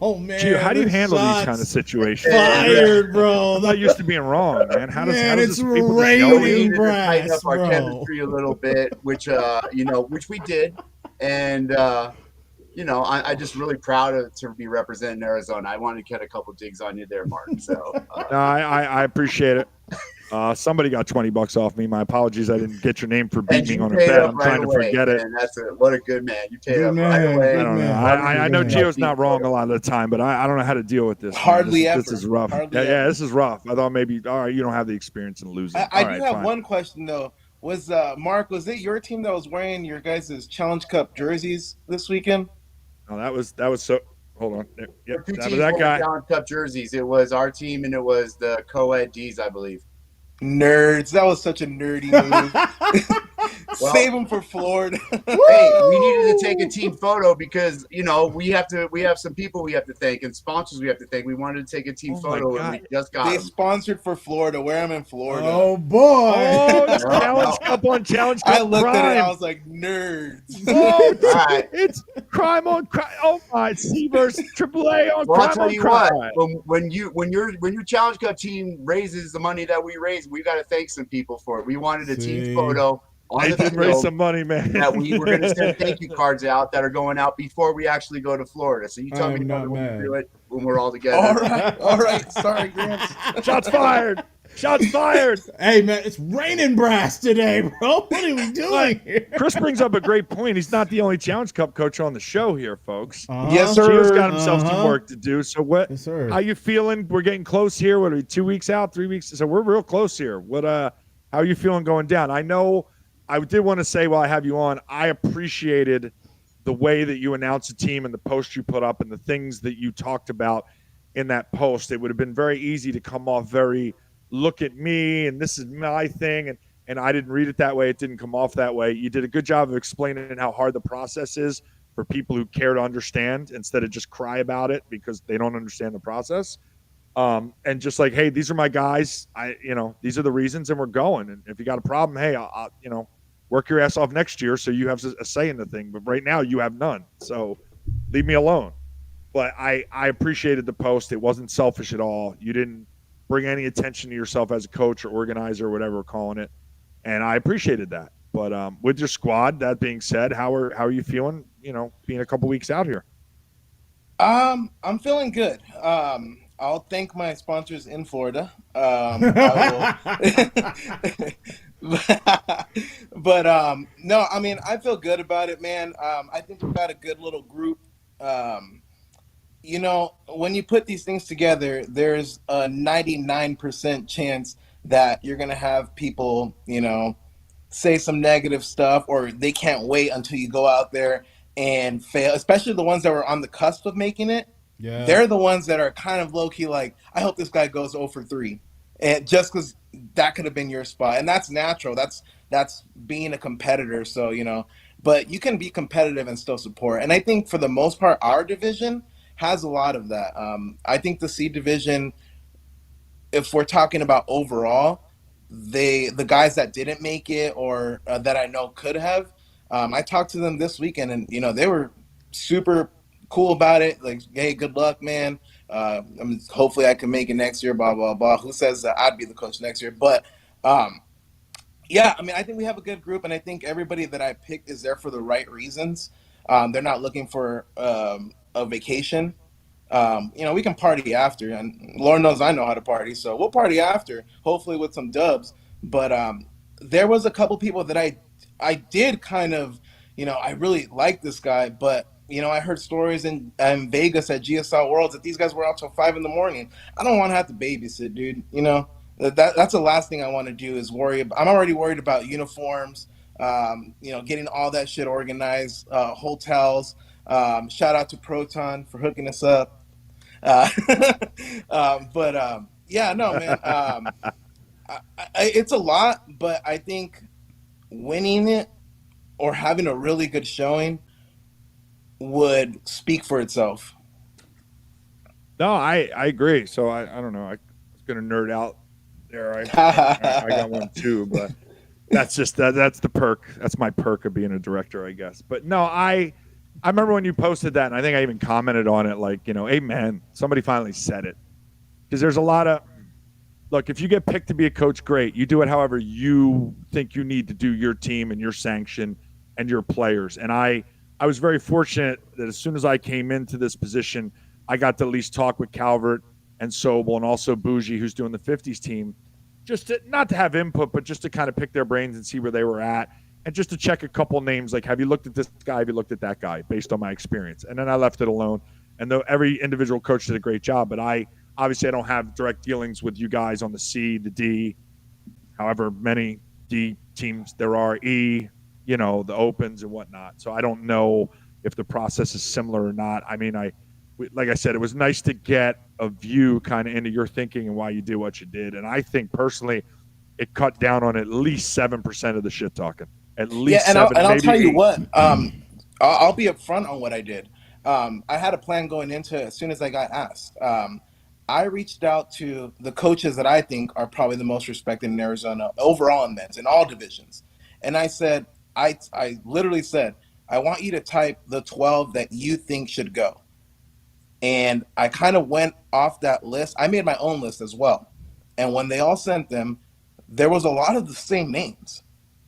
Speaker 3: Oh man!
Speaker 2: Gio, how do you
Speaker 3: the
Speaker 2: handle these
Speaker 3: shots
Speaker 2: kind of situations?
Speaker 3: Fired, bro.
Speaker 2: I'm not used to being wrong, man. How does
Speaker 3: Man,
Speaker 2: this
Speaker 3: it's
Speaker 2: people just
Speaker 3: raining.
Speaker 2: yell at
Speaker 5: We
Speaker 2: you?
Speaker 5: needed to
Speaker 3: brass,
Speaker 5: tighten up our
Speaker 3: bro.
Speaker 5: chemistry a little bit, which which we did, and I'm just really proud to be representing Arizona. I wanted to get a couple digs on you there, Martin. So
Speaker 2: No, I appreciate it. Somebody got $20 off me. My apologies. I didn't get your name for
Speaker 5: and
Speaker 2: beating
Speaker 5: you
Speaker 2: on a
Speaker 5: paid
Speaker 2: bet.
Speaker 5: up
Speaker 2: I'm
Speaker 5: right
Speaker 2: trying to
Speaker 5: away,
Speaker 2: forget it.
Speaker 5: and what a good man. You paid
Speaker 3: Good
Speaker 5: up right
Speaker 3: man,
Speaker 5: away.
Speaker 3: good
Speaker 2: I don't know.
Speaker 3: man.
Speaker 2: I know
Speaker 3: Good
Speaker 2: Gio's not wrong a lot of the time, but I don't know how to deal with this. man.
Speaker 4: Hardly
Speaker 2: This
Speaker 4: ever.
Speaker 2: is rough.
Speaker 4: Hardly
Speaker 2: Yeah,
Speaker 4: ever.
Speaker 2: this is rough. I thought maybe, all right, you don't have the experience in losing.
Speaker 4: I
Speaker 2: All
Speaker 4: do
Speaker 2: right,
Speaker 4: have
Speaker 2: fine.
Speaker 4: one question though. Was Mark? Was it your team that was wearing your guys' Challenge Cup jerseys this weekend?
Speaker 2: No, that was so. Hold on.
Speaker 5: The
Speaker 2: Yep,
Speaker 5: two
Speaker 2: that was
Speaker 5: teams
Speaker 2: that
Speaker 5: wore
Speaker 2: guy.
Speaker 5: Challenge Cup jerseys. It was our team, and it was the co-ed D's, I believe.
Speaker 4: Nerds. That was such a nerdy move.
Speaker 5: Well-
Speaker 4: Save them for Florida.
Speaker 5: Hey, we needed to take a team photo because we have some people we have to thank and sponsors we have to thank. We wanted to take a team
Speaker 2: Oh my
Speaker 5: photo,
Speaker 2: God.
Speaker 5: and we just got
Speaker 4: They
Speaker 5: them.
Speaker 4: sponsored for Florida. Where I'm in Florida.
Speaker 3: Oh boy!
Speaker 2: Oh, it's
Speaker 5: No,
Speaker 2: Challenge
Speaker 5: no.
Speaker 2: Cup on Challenge Cup
Speaker 4: I looked
Speaker 2: Prime.
Speaker 4: at it. I was like, nerds.
Speaker 2: Oh,
Speaker 5: All right.
Speaker 2: it's crime on crime. Oh my, C versus AAA on
Speaker 5: Well, I'll
Speaker 2: crime
Speaker 5: tell
Speaker 2: on
Speaker 5: you
Speaker 2: crime.
Speaker 5: what. When your Challenge Cup team raises the money that we raise, we got to thank some people for it. We wanted a
Speaker 3: See.
Speaker 5: team photo on
Speaker 2: They
Speaker 5: the
Speaker 2: did raise
Speaker 5: field
Speaker 2: some money, man.
Speaker 5: that we were going to send thank you cards out that are going out before we actually go to Florida. So you tell
Speaker 3: I
Speaker 5: me
Speaker 3: am not
Speaker 5: when
Speaker 3: mad.
Speaker 5: we do it when we're all together.
Speaker 4: All right. Sorry, Gramps.
Speaker 2: Shots fired. Shots fired.
Speaker 3: Hey man, it's raining brass today, bro. What are we doing here?
Speaker 2: Chris brings up a great point. He's not the only Challenge Cup coach on the show here, folks.
Speaker 4: Yes, sir.
Speaker 2: Gio's got himself some
Speaker 3: Uh-huh.
Speaker 2: work to do. So what?
Speaker 3: Yes, sir.
Speaker 2: How you feeling? We're getting close here. What are we? 2 weeks out? 3 weeks? So we're real close here. What? How are you feeling going down? I know. I did want to say while I have you on, I appreciated the way that you announced the team and the post you put up and the things that you talked about in that post. It would have been very easy to come off very look at me and this is my thing, and I didn't read it that way. It didn't come off that way. You did a good job of explaining how hard the process is for people who care to understand instead of just cry about it because they don't understand the process. And just like, hey, these are my guys. These are the reasons, and we're going. And if you got a problem, hey, I'll work your ass off next year so you have a say in the thing. But right now you have none. So leave me alone. But I appreciated the post. It wasn't selfish at all. You didn't bring any attention to yourself as a coach or organizer or whatever we're calling it. And I appreciated that. But with your squad, that being said, how are you feeling, being a couple weeks out here?
Speaker 4: I'm feeling good. I'll thank my sponsors in Florida. But no, I mean, I feel good about it, man. I think we've got a good little group. When you put these things together, there's a 99% chance that you're going to have people, say some negative stuff, or they can't wait until you go out there and fail, especially the ones that were on the cusp of making it.
Speaker 3: Yeah.
Speaker 4: They're the ones that are kind of low-key like, I hope this guy goes 0 for 3. And just because that could have been your spot. And that's natural. That's being a competitor. So, but you can be competitive and still support. And I think for the most part, our division has a lot of that. I think the C division, if we're talking about overall, the guys that didn't make it or that I know could have, I talked to them this weekend and, they were super cool about it. Like, hey, good luck, man. Hopefully I can make it next year, blah, blah, blah. Who says that I'd be the coach next year? But, yeah, I mean, I think we have a good group, and I think everybody that I picked is there for the right reasons. They're not looking for a vacation. We can party after, and Lord knows I know how to party, so we'll party after, hopefully with some dubs. But there was a couple people that I did kind of, I really like this guy, but I heard stories in Vegas at GSL Worlds that these guys were out till 5 a.m. I don't want to have to babysit, dude. That's the last thing I want to do is worry. I'm already worried about uniforms, getting all that shit organized, hotels. Shout out to Proton for hooking us up. Yeah, no, man. It's a lot, but I think winning it or having a really good showing would speak for itself.
Speaker 2: No, I agree. So I don't know. I was going to nerd out there. I got one too, but that's just that's the perk. That's my perk of being a director, I guess. But no, I remember when you posted that, and I think I even commented on it, like, amen. Somebody finally said it. Because there's a lot of, look, if you get picked to be a coach, great. You do it however you think you need to do your team and your sanction and your players. And I was very fortunate that as soon as I came into this position, I got to at least talk with Calvert and Sobel and also Bougie, who's doing the 50s team, just to, not to have input, but just to kind of pick their brains and see where they were at. And just to check a couple names, like, have you looked at this guy? Have you looked at that guy based on my experience? And then I left it alone. And though every individual coach did a great job, but obviously I don't have direct dealings with you guys on the C, the D, however many D teams there are, E, the opens and whatnot. So I don't know if the process is similar or not. I mean, like I said, it was nice to get a view kind of into your thinking and why you did what you did. And I think personally it cut down on at least 7% of the shit talking. At least
Speaker 4: and
Speaker 2: 7,
Speaker 4: I'll tell you
Speaker 2: 8.
Speaker 4: what. I'll be upfront on what I did. I had a plan going into it as soon as I got asked. I reached out to the coaches that I think are probably the most respected in Arizona overall in men's in all divisions, and I said, I literally said, I want you to type the 12 that you think should go, and I kind of went off that list. I made my own list as well, and when they all sent them, there was a lot of the same names.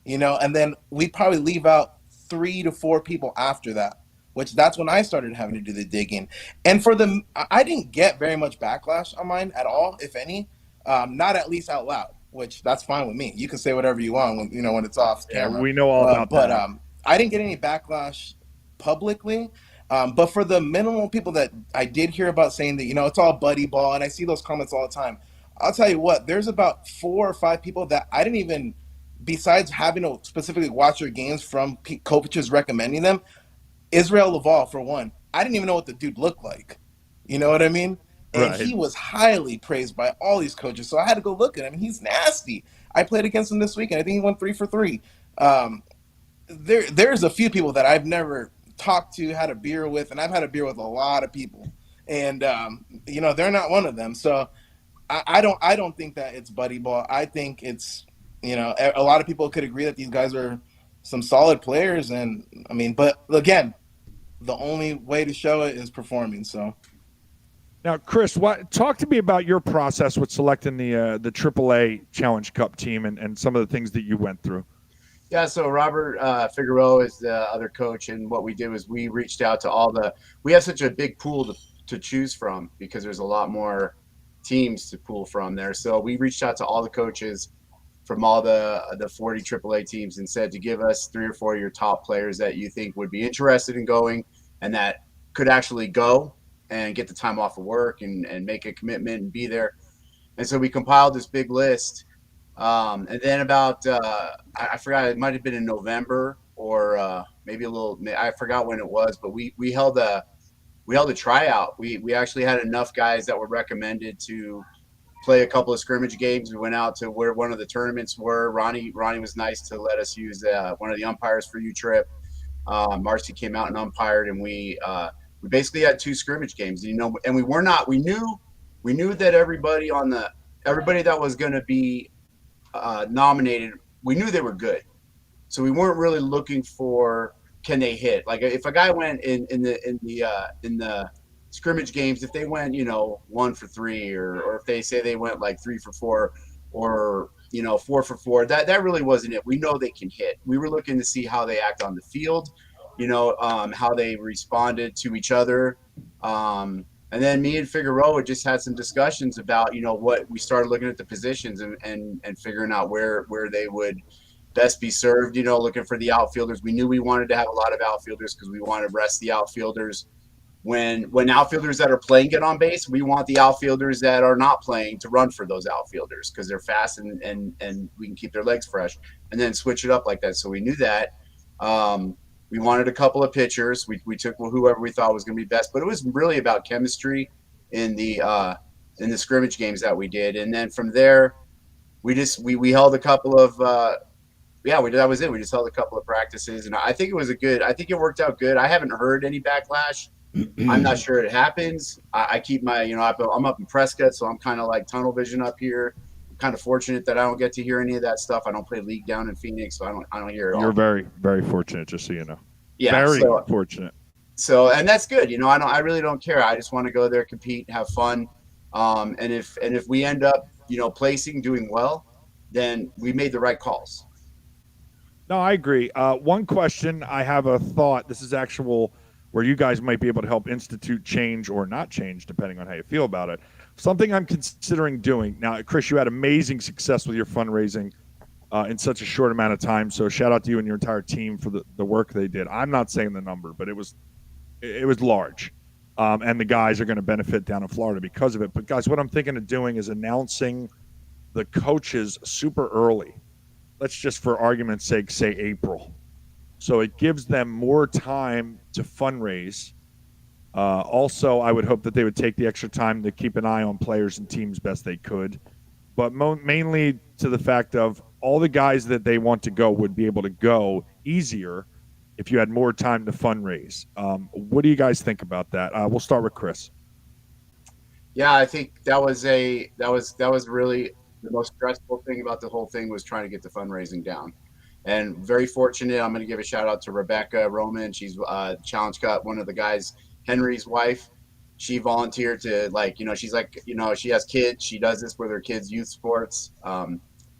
Speaker 4: And then we probably leave out 3 to 4 people after that, which that's when I started having to do the digging. And for them, I didn't get very much backlash on mine at all, if any, not at least out loud, which that's fine with me. You can say whatever you want when it's off camera.
Speaker 2: Yeah, we know all about that.
Speaker 4: But I didn't get any backlash publicly. But for the minimal people that I did hear about saying that, it's all buddy ball, and I see those comments all the time, I'll tell you what, there's about 4 or 5 people that I didn't even, besides having to specifically watch their games from coaches recommending them, Israel Laval, for one, I didn't even know what the dude looked like. You know what I mean? And
Speaker 2: Right.
Speaker 4: he was highly praised by all these coaches. So I had to go look at him. He's nasty. I played against him this weekend. I think he went 3 for 3. There's a few people that I've never talked to, had a beer with, and I've had a beer with a lot of people. And, they're not one of them. So I don't think that it's buddy ball. I think it's, a lot of people could agree that these guys are some solid players. And but again, the only way to show it is performing. So
Speaker 2: now, Chris, talk to me about your process with selecting the AAA Challenge Cup team and some of the things that you went through.
Speaker 5: Yeah, so Robert Figueroa is the other coach, and what we did was we reached out to we have such a big pool to choose from because there's a lot more teams to pull from there. So we reached out to all the coaches from all the 40 AAA teams and said to give us 3 or 4 of your top players that you think would be interested in going and that could actually go and get the time off of work and make a commitment and be there. And so we compiled this big list. And then about, I forgot, it might've been in November or maybe I forgot when it was, but we held a tryout. We actually had enough guys that were recommended to play a couple of scrimmage games. We went out to where one of the tournaments were. Ronnie was nice to let us use one of the umpires for U-Trip. Marcy came out and umpired, and we basically had 2 scrimmage games. And we knew that everybody that was going to be nominated, we knew they were good. So we weren't really looking for can they hit. Like if a guy went in the scrimmage games, if they went 1 for 3 or if they say they went like 3 for 4 or 4 for 4, that really wasn't it. We know they can hit. We were looking to see how they act on the field, how they responded to each other. And then me and Figueroa just had some discussions about, what we started looking at the positions and figuring out where they would best be served, looking for the outfielders. We knew we wanted to have a lot of outfielders because we wanted to rest the outfielders. When outfielders that are playing get on base, we want the outfielders that are not playing to run for those outfielders because they're fast and we can keep their legs fresh and then switch it up like that. So we knew that. We wanted a couple of pitchers. We took whoever we thought was going to be best, but it was really about chemistry in the scrimmage games that we did. And then from there, we held a couple of that was it. We just held a couple of practices, and I think it worked out good. I haven't heard any backlash. I'm not sure it happens. I keep my, I'm up in Prescott, so I'm kind of like tunnel vision up here. I'm kind of fortunate that I don't get to hear any of that stuff. I don't play league down in Phoenix, so I don't hear it all.
Speaker 2: You're very, very fortunate, just so you know.
Speaker 5: Yeah,
Speaker 2: very fortunate.
Speaker 5: So, and that's good. I really don't care. I just want to go there, compete, have fun. And if we end up, placing, doing well, then we made the right calls.
Speaker 2: No, I agree. One question, I have a thought. This is actual where you guys might be able to help institute change or not change, depending on how you feel about it. Something I'm considering doing. Now, Chris, you had amazing success with your fundraising in such a short amount of time. So shout out to you and your entire team for the work they did. I'm not saying the number, but it was large. And the guys are going to benefit down in Florida because of it. But guys, what I'm thinking of doing is announcing the coaches super early. Let's just, for argument's sake, say April. So it gives them more time to fundraise. Also, I would hope that they would take the extra time to keep an eye on players and teams best they could. But mainly to the fact of all the guys that they want to go would be able to go easier if you had more time to fundraise. What do you guys think about that? We'll start with Chris.
Speaker 5: Yeah, I think that was really the most stressful thing about the whole thing was trying to get the fundraising down. And very fortunate. I'm going to give a shout out to Rebecca Roman. She's Challenge Cup, one of the guys, Henry's wife. She volunteered to she's she has kids. She does this with her kids' youth sports.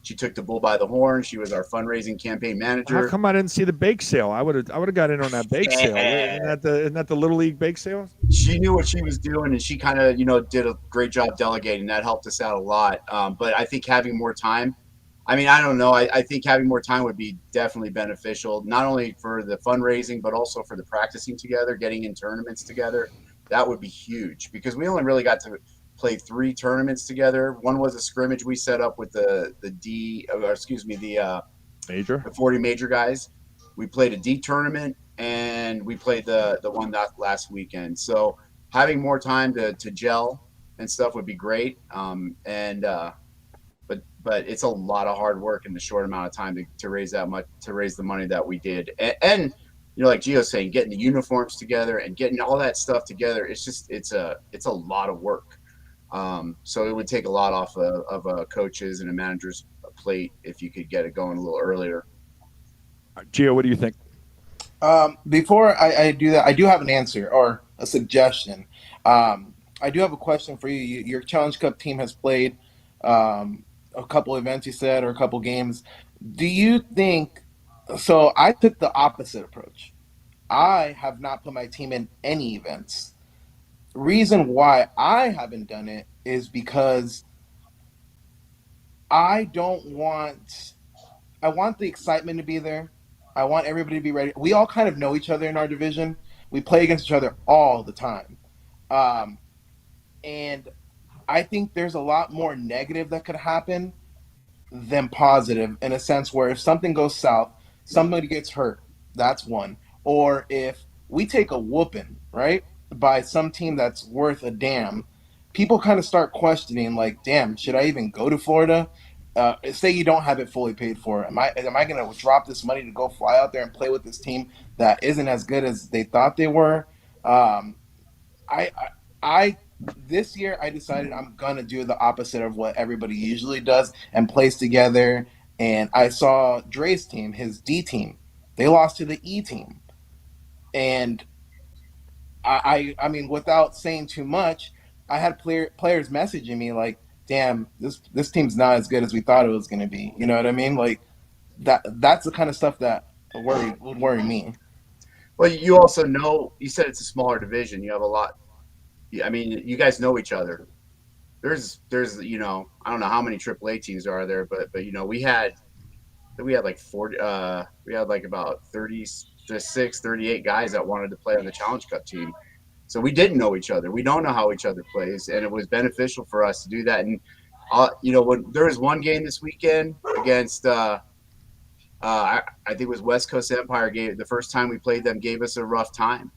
Speaker 5: She took the bull by the horn. She was our fundraising campaign manager.
Speaker 2: How come I didn't see the bake sale? I would have got in on that bake sale. Isn't that the Little League bake sale?
Speaker 5: She knew what she was doing, and she kind of did a great job delegating. That helped us out a lot. But I think having more time, I don't know. I think having more time would be definitely beneficial, not only for the fundraising, but also for the practicing together, getting in tournaments together. That would be huge because we only really got to play 3 tournaments together. One was a scrimmage we set up with the
Speaker 2: major,
Speaker 5: the 40 major guys. We played a D tournament and we played the one that last weekend. So having more time to gel and stuff would be great. But it's a lot of hard work in the short amount of time to raise that much, to raise the money that we did. And like Gio's saying, getting the uniforms together and getting all that stuff together, it's a lot of work. So it would take a lot off of a coach's and a manager's plate if you could get it going a little earlier.
Speaker 2: Gio, what do you think?
Speaker 4: Before I do that, I do have an answer or a suggestion. I do have a question for you. Your Challenge Cup team has played a couple events, you said, or a couple games. Do you think – so I took the opposite approach. I have not put my team in any events. Reason why I haven't done it is because I want the excitement to be there. I want everybody to be ready. We all kind of know each other in our division. We play against each other all the time. And I think there's a lot more negative that could happen than positive, in a sense where if something goes south, somebody gets hurt, that's one. Or if we take a whooping, right, by some team that's worth a damn, people kind of start questioning, like, damn, should I even go to Florida? Say you don't have it fully paid for. Am I going to drop this money to go fly out there and play with this team that isn't as good as they thought they were? This year I decided I'm going to do the opposite of what everybody usually does and plays together. And I saw Dre's team, his D team, they lost to the E team. And I mean, without saying too much, I had players messaging me like, damn, this team's not as good as we thought it was going to be. You know what I mean? Like that's the kind of stuff that would worry me.
Speaker 5: Well, you also know, you said it's a smaller division. You have a lot. I mean, you guys know each other. There's I don't know how many AAA teams are there, but we had like 40. We had like about 36, 38 guys that wanted to play on the Challenge Cup team. So we didn't know each other. We don't know how each other plays, and it was beneficial for us to do that. And when there was one game this weekend against I think it was West Coast Empire. The first time we played them gave us a rough time,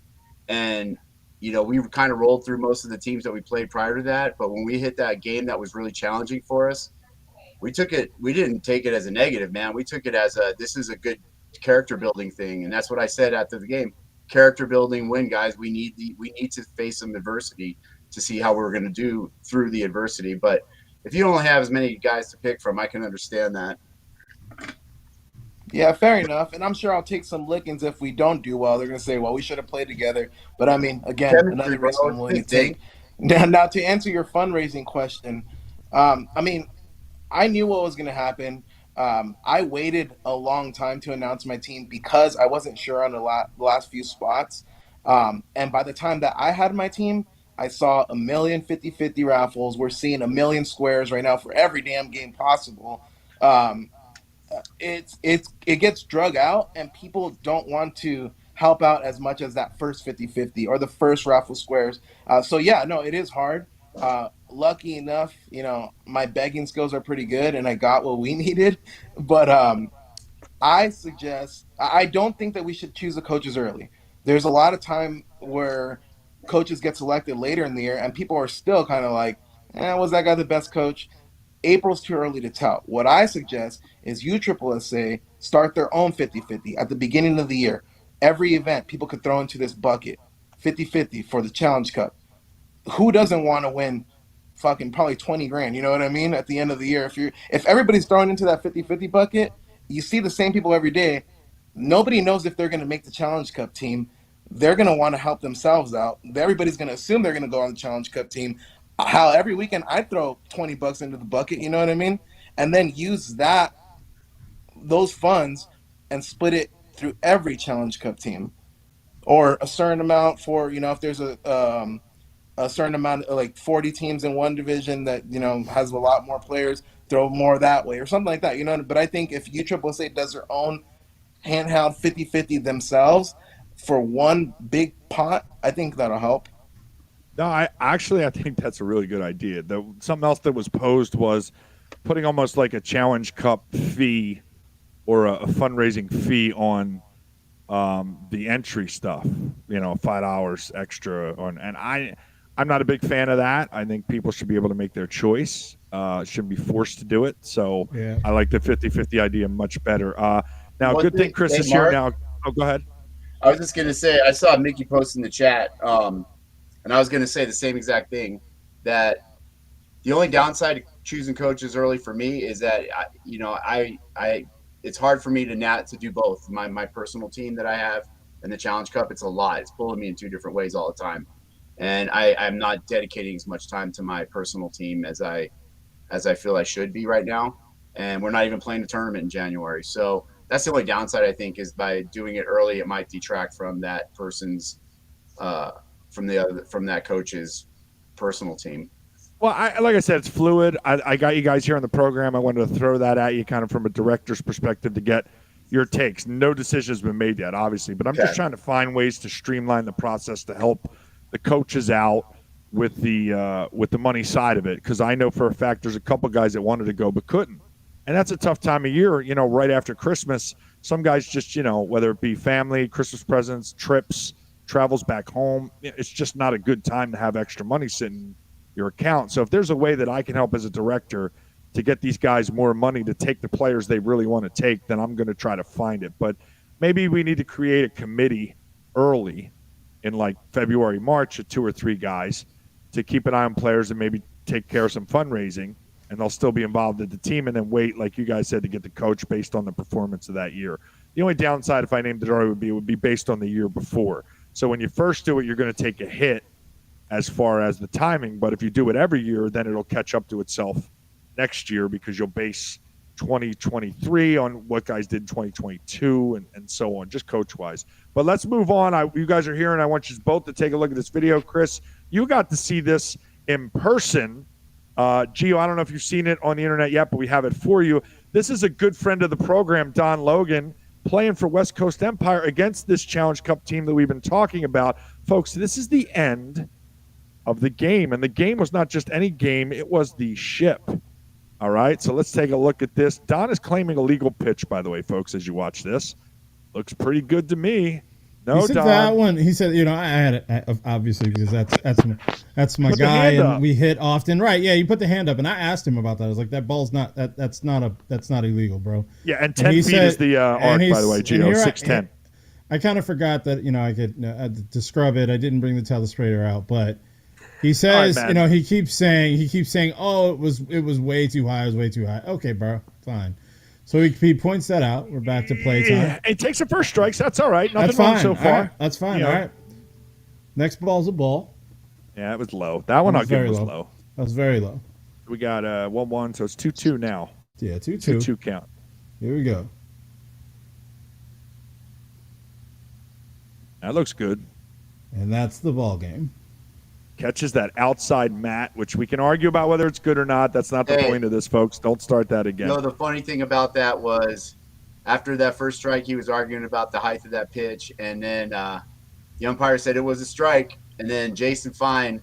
Speaker 5: and we kind of rolled through most of the teams that we played prior to that. But when we hit that game that was really challenging for us, we didn't take it as a negative, man. We took it as this is a good character building thing. And that's what I said after the game. Character building win, guys. We need to face some adversity to see how we're going to do through the adversity. But if you don't have as many guys to pick from, I can understand that.
Speaker 4: Yeah, fair enough. And I'm sure I'll take some lickings if we don't do well. They're gonna say, "Well, we should have played together." But I mean, again,
Speaker 5: Chemistry,
Speaker 4: another
Speaker 5: bro.
Speaker 4: risk I'm
Speaker 5: It's
Speaker 4: willing to
Speaker 5: just thing.
Speaker 4: take. Now, to answer your fundraising question, I mean, I knew what was going to happen. I waited a long time to announce my team because I wasn't sure on the last few spots. And by the time that I had my team, I saw a million 50-50 raffles. We're seeing a million squares right now for every damn game possible. Um, it gets drug out, and people don't want to help out as much as that first 50-50 or the first raffle squares. So yeah, no, it is hard. Lucky enough, my begging skills are pretty good, and I got what we needed. But I don't think that we should choose the coaches early. There's a lot of time where coaches get selected later in the year, and people are still kind of like, was that guy the best coach? April's too early to tell. What I suggest is USSSA start their own 50-50 at the beginning of the year. Every event people could throw into this bucket, 50-50 for the Challenge Cup. Who doesn't want to win fucking probably 20 grand, you know what I mean? At the end of the year, if everybody's thrown into that 50-50 bucket, you see the same people every day. Nobody knows if they're going to make the Challenge Cup team. They're going to want to help themselves out. Everybody's going to assume they're going to go on the Challenge Cup team. How every weekend I throw $20 into the bucket, you know what I mean? And then use those funds and split it through every Challenge Cup team, or a certain amount for if there's a certain amount of like 40 teams in one division that has a lot more players, throw more that way or something like that. But I think if USSSA does their own handheld 50-50 themselves for one big pot, I think that'll help.
Speaker 2: No, I think that's a really good idea. Something else that was posed was putting almost like a Challenge Cup fee or a fundraising fee on the entry stuff. $5 extra on, and I'm not a big fan of that. I think people should be able to make their choice. Shouldn't be forced to do it. So
Speaker 3: Yeah.
Speaker 2: I like the 50-50 idea much better. Now,
Speaker 5: One
Speaker 2: good thing
Speaker 5: thing-
Speaker 2: Chris
Speaker 5: hey,
Speaker 2: is here
Speaker 5: Mark?
Speaker 2: now. Oh, go ahead.
Speaker 5: I was just gonna say I saw Mickey post in the chat, and I was gonna say the same exact thing. That the only downside to choosing coaches early for me is that it's hard for me to do both. My personal team that I have and the Challenge Cup, it's a lot. It's pulling me in two different ways all the time, and I'm not dedicating as much time to my personal team as I feel I should be right now. And we're not even playing the tournament in January, so that's the only downside I think is by doing it early, it might detract from that person's from that coach's personal team.
Speaker 2: Well, like I said, it's fluid. I got you guys here on the program. I wanted to throw that at you kind of from a director's perspective to get your takes. No decision has been made yet, obviously, but I'm just trying to find ways to streamline the process to help the coaches out with the money side of it, because I know for a fact there's a couple guys that wanted to go but couldn't. And that's a tough time of year, right after Christmas. Some guys just, whether it be family, Christmas presents, trips, travels back home, it's just not a good time to have extra money sitting your account. So if there's a way that I can help as a director to get these guys more money to take the players they really want to take, then I'm going to try to find it. But maybe we need to create a committee early in like February, March of 2 or 3 guys to keep an eye on players and maybe take care of some fundraising, and they'll still be involved in the team, and then wait, like you guys said, to get the coach based on the performance of that year. The only downside, if I named it early, would be based on the year before. So when you first do it, you're going to take a hit as far as the timing, but if you do it every year, then it'll catch up to itself next year, because you'll base 2023 on what guys did in 2022 and so on, just coach-wise. But let's move on. You guys are here, and I want you both to take a look at this video. Chris, you got to see this in person. Gio, I don't know if you've seen it on the internet yet, but we have it for you. This is a good friend of the program, Don Logan, playing for West Coast Empire against this Challenge Cup team that we've been talking about. Folks, this is the end of the game, and the game was not just any game, it was the ship. All right, so let's take a look at this. Don is claiming a legal pitch, by the way, folks, as you watch this. Looks pretty good to me. No,
Speaker 3: he said
Speaker 2: Don.
Speaker 3: that one. He said, I had it obviously because that's my guy, and we hit often. Right? Yeah, you put the hand up, and I asked him about that. I was like, that ball's not that's not illegal, bro.
Speaker 2: Yeah, and 10 feet is the arc, by the way, Gio, 6'10".
Speaker 3: I kind of forgot that I could to scrub it. I didn't bring the telestrator out, but he says, right, he keeps saying, oh, it was way too high. It was way too high. Okay, bro, fine. So he points that out. We're back to playtime.
Speaker 2: Yeah, he takes the first strikes. That's all right. Nothing
Speaker 3: That's
Speaker 2: wrong
Speaker 3: fine.
Speaker 2: so
Speaker 3: All
Speaker 2: far.
Speaker 3: right, that's fine.
Speaker 2: You know.
Speaker 3: All right. Next ball's a ball.
Speaker 2: Yeah, it was low. That one
Speaker 3: It
Speaker 2: I'll
Speaker 3: was
Speaker 2: give
Speaker 3: very
Speaker 2: was
Speaker 3: low.
Speaker 2: low.
Speaker 3: That was very low.
Speaker 2: We got 1-1, so it's 2-2 now.
Speaker 3: Yeah, 2-2.
Speaker 2: 2-2 count.
Speaker 3: Here we go.
Speaker 2: That looks good.
Speaker 3: And that's the ball game.
Speaker 2: Catches that outside mat, which we can argue about whether it's good or not. That's not the
Speaker 5: Hey.
Speaker 2: point of this, folks. Don't start that again.
Speaker 5: You know, the funny thing about that was after that first strike, he was arguing about the height of that pitch. And then the umpire said it was a strike. And then Jason Fine,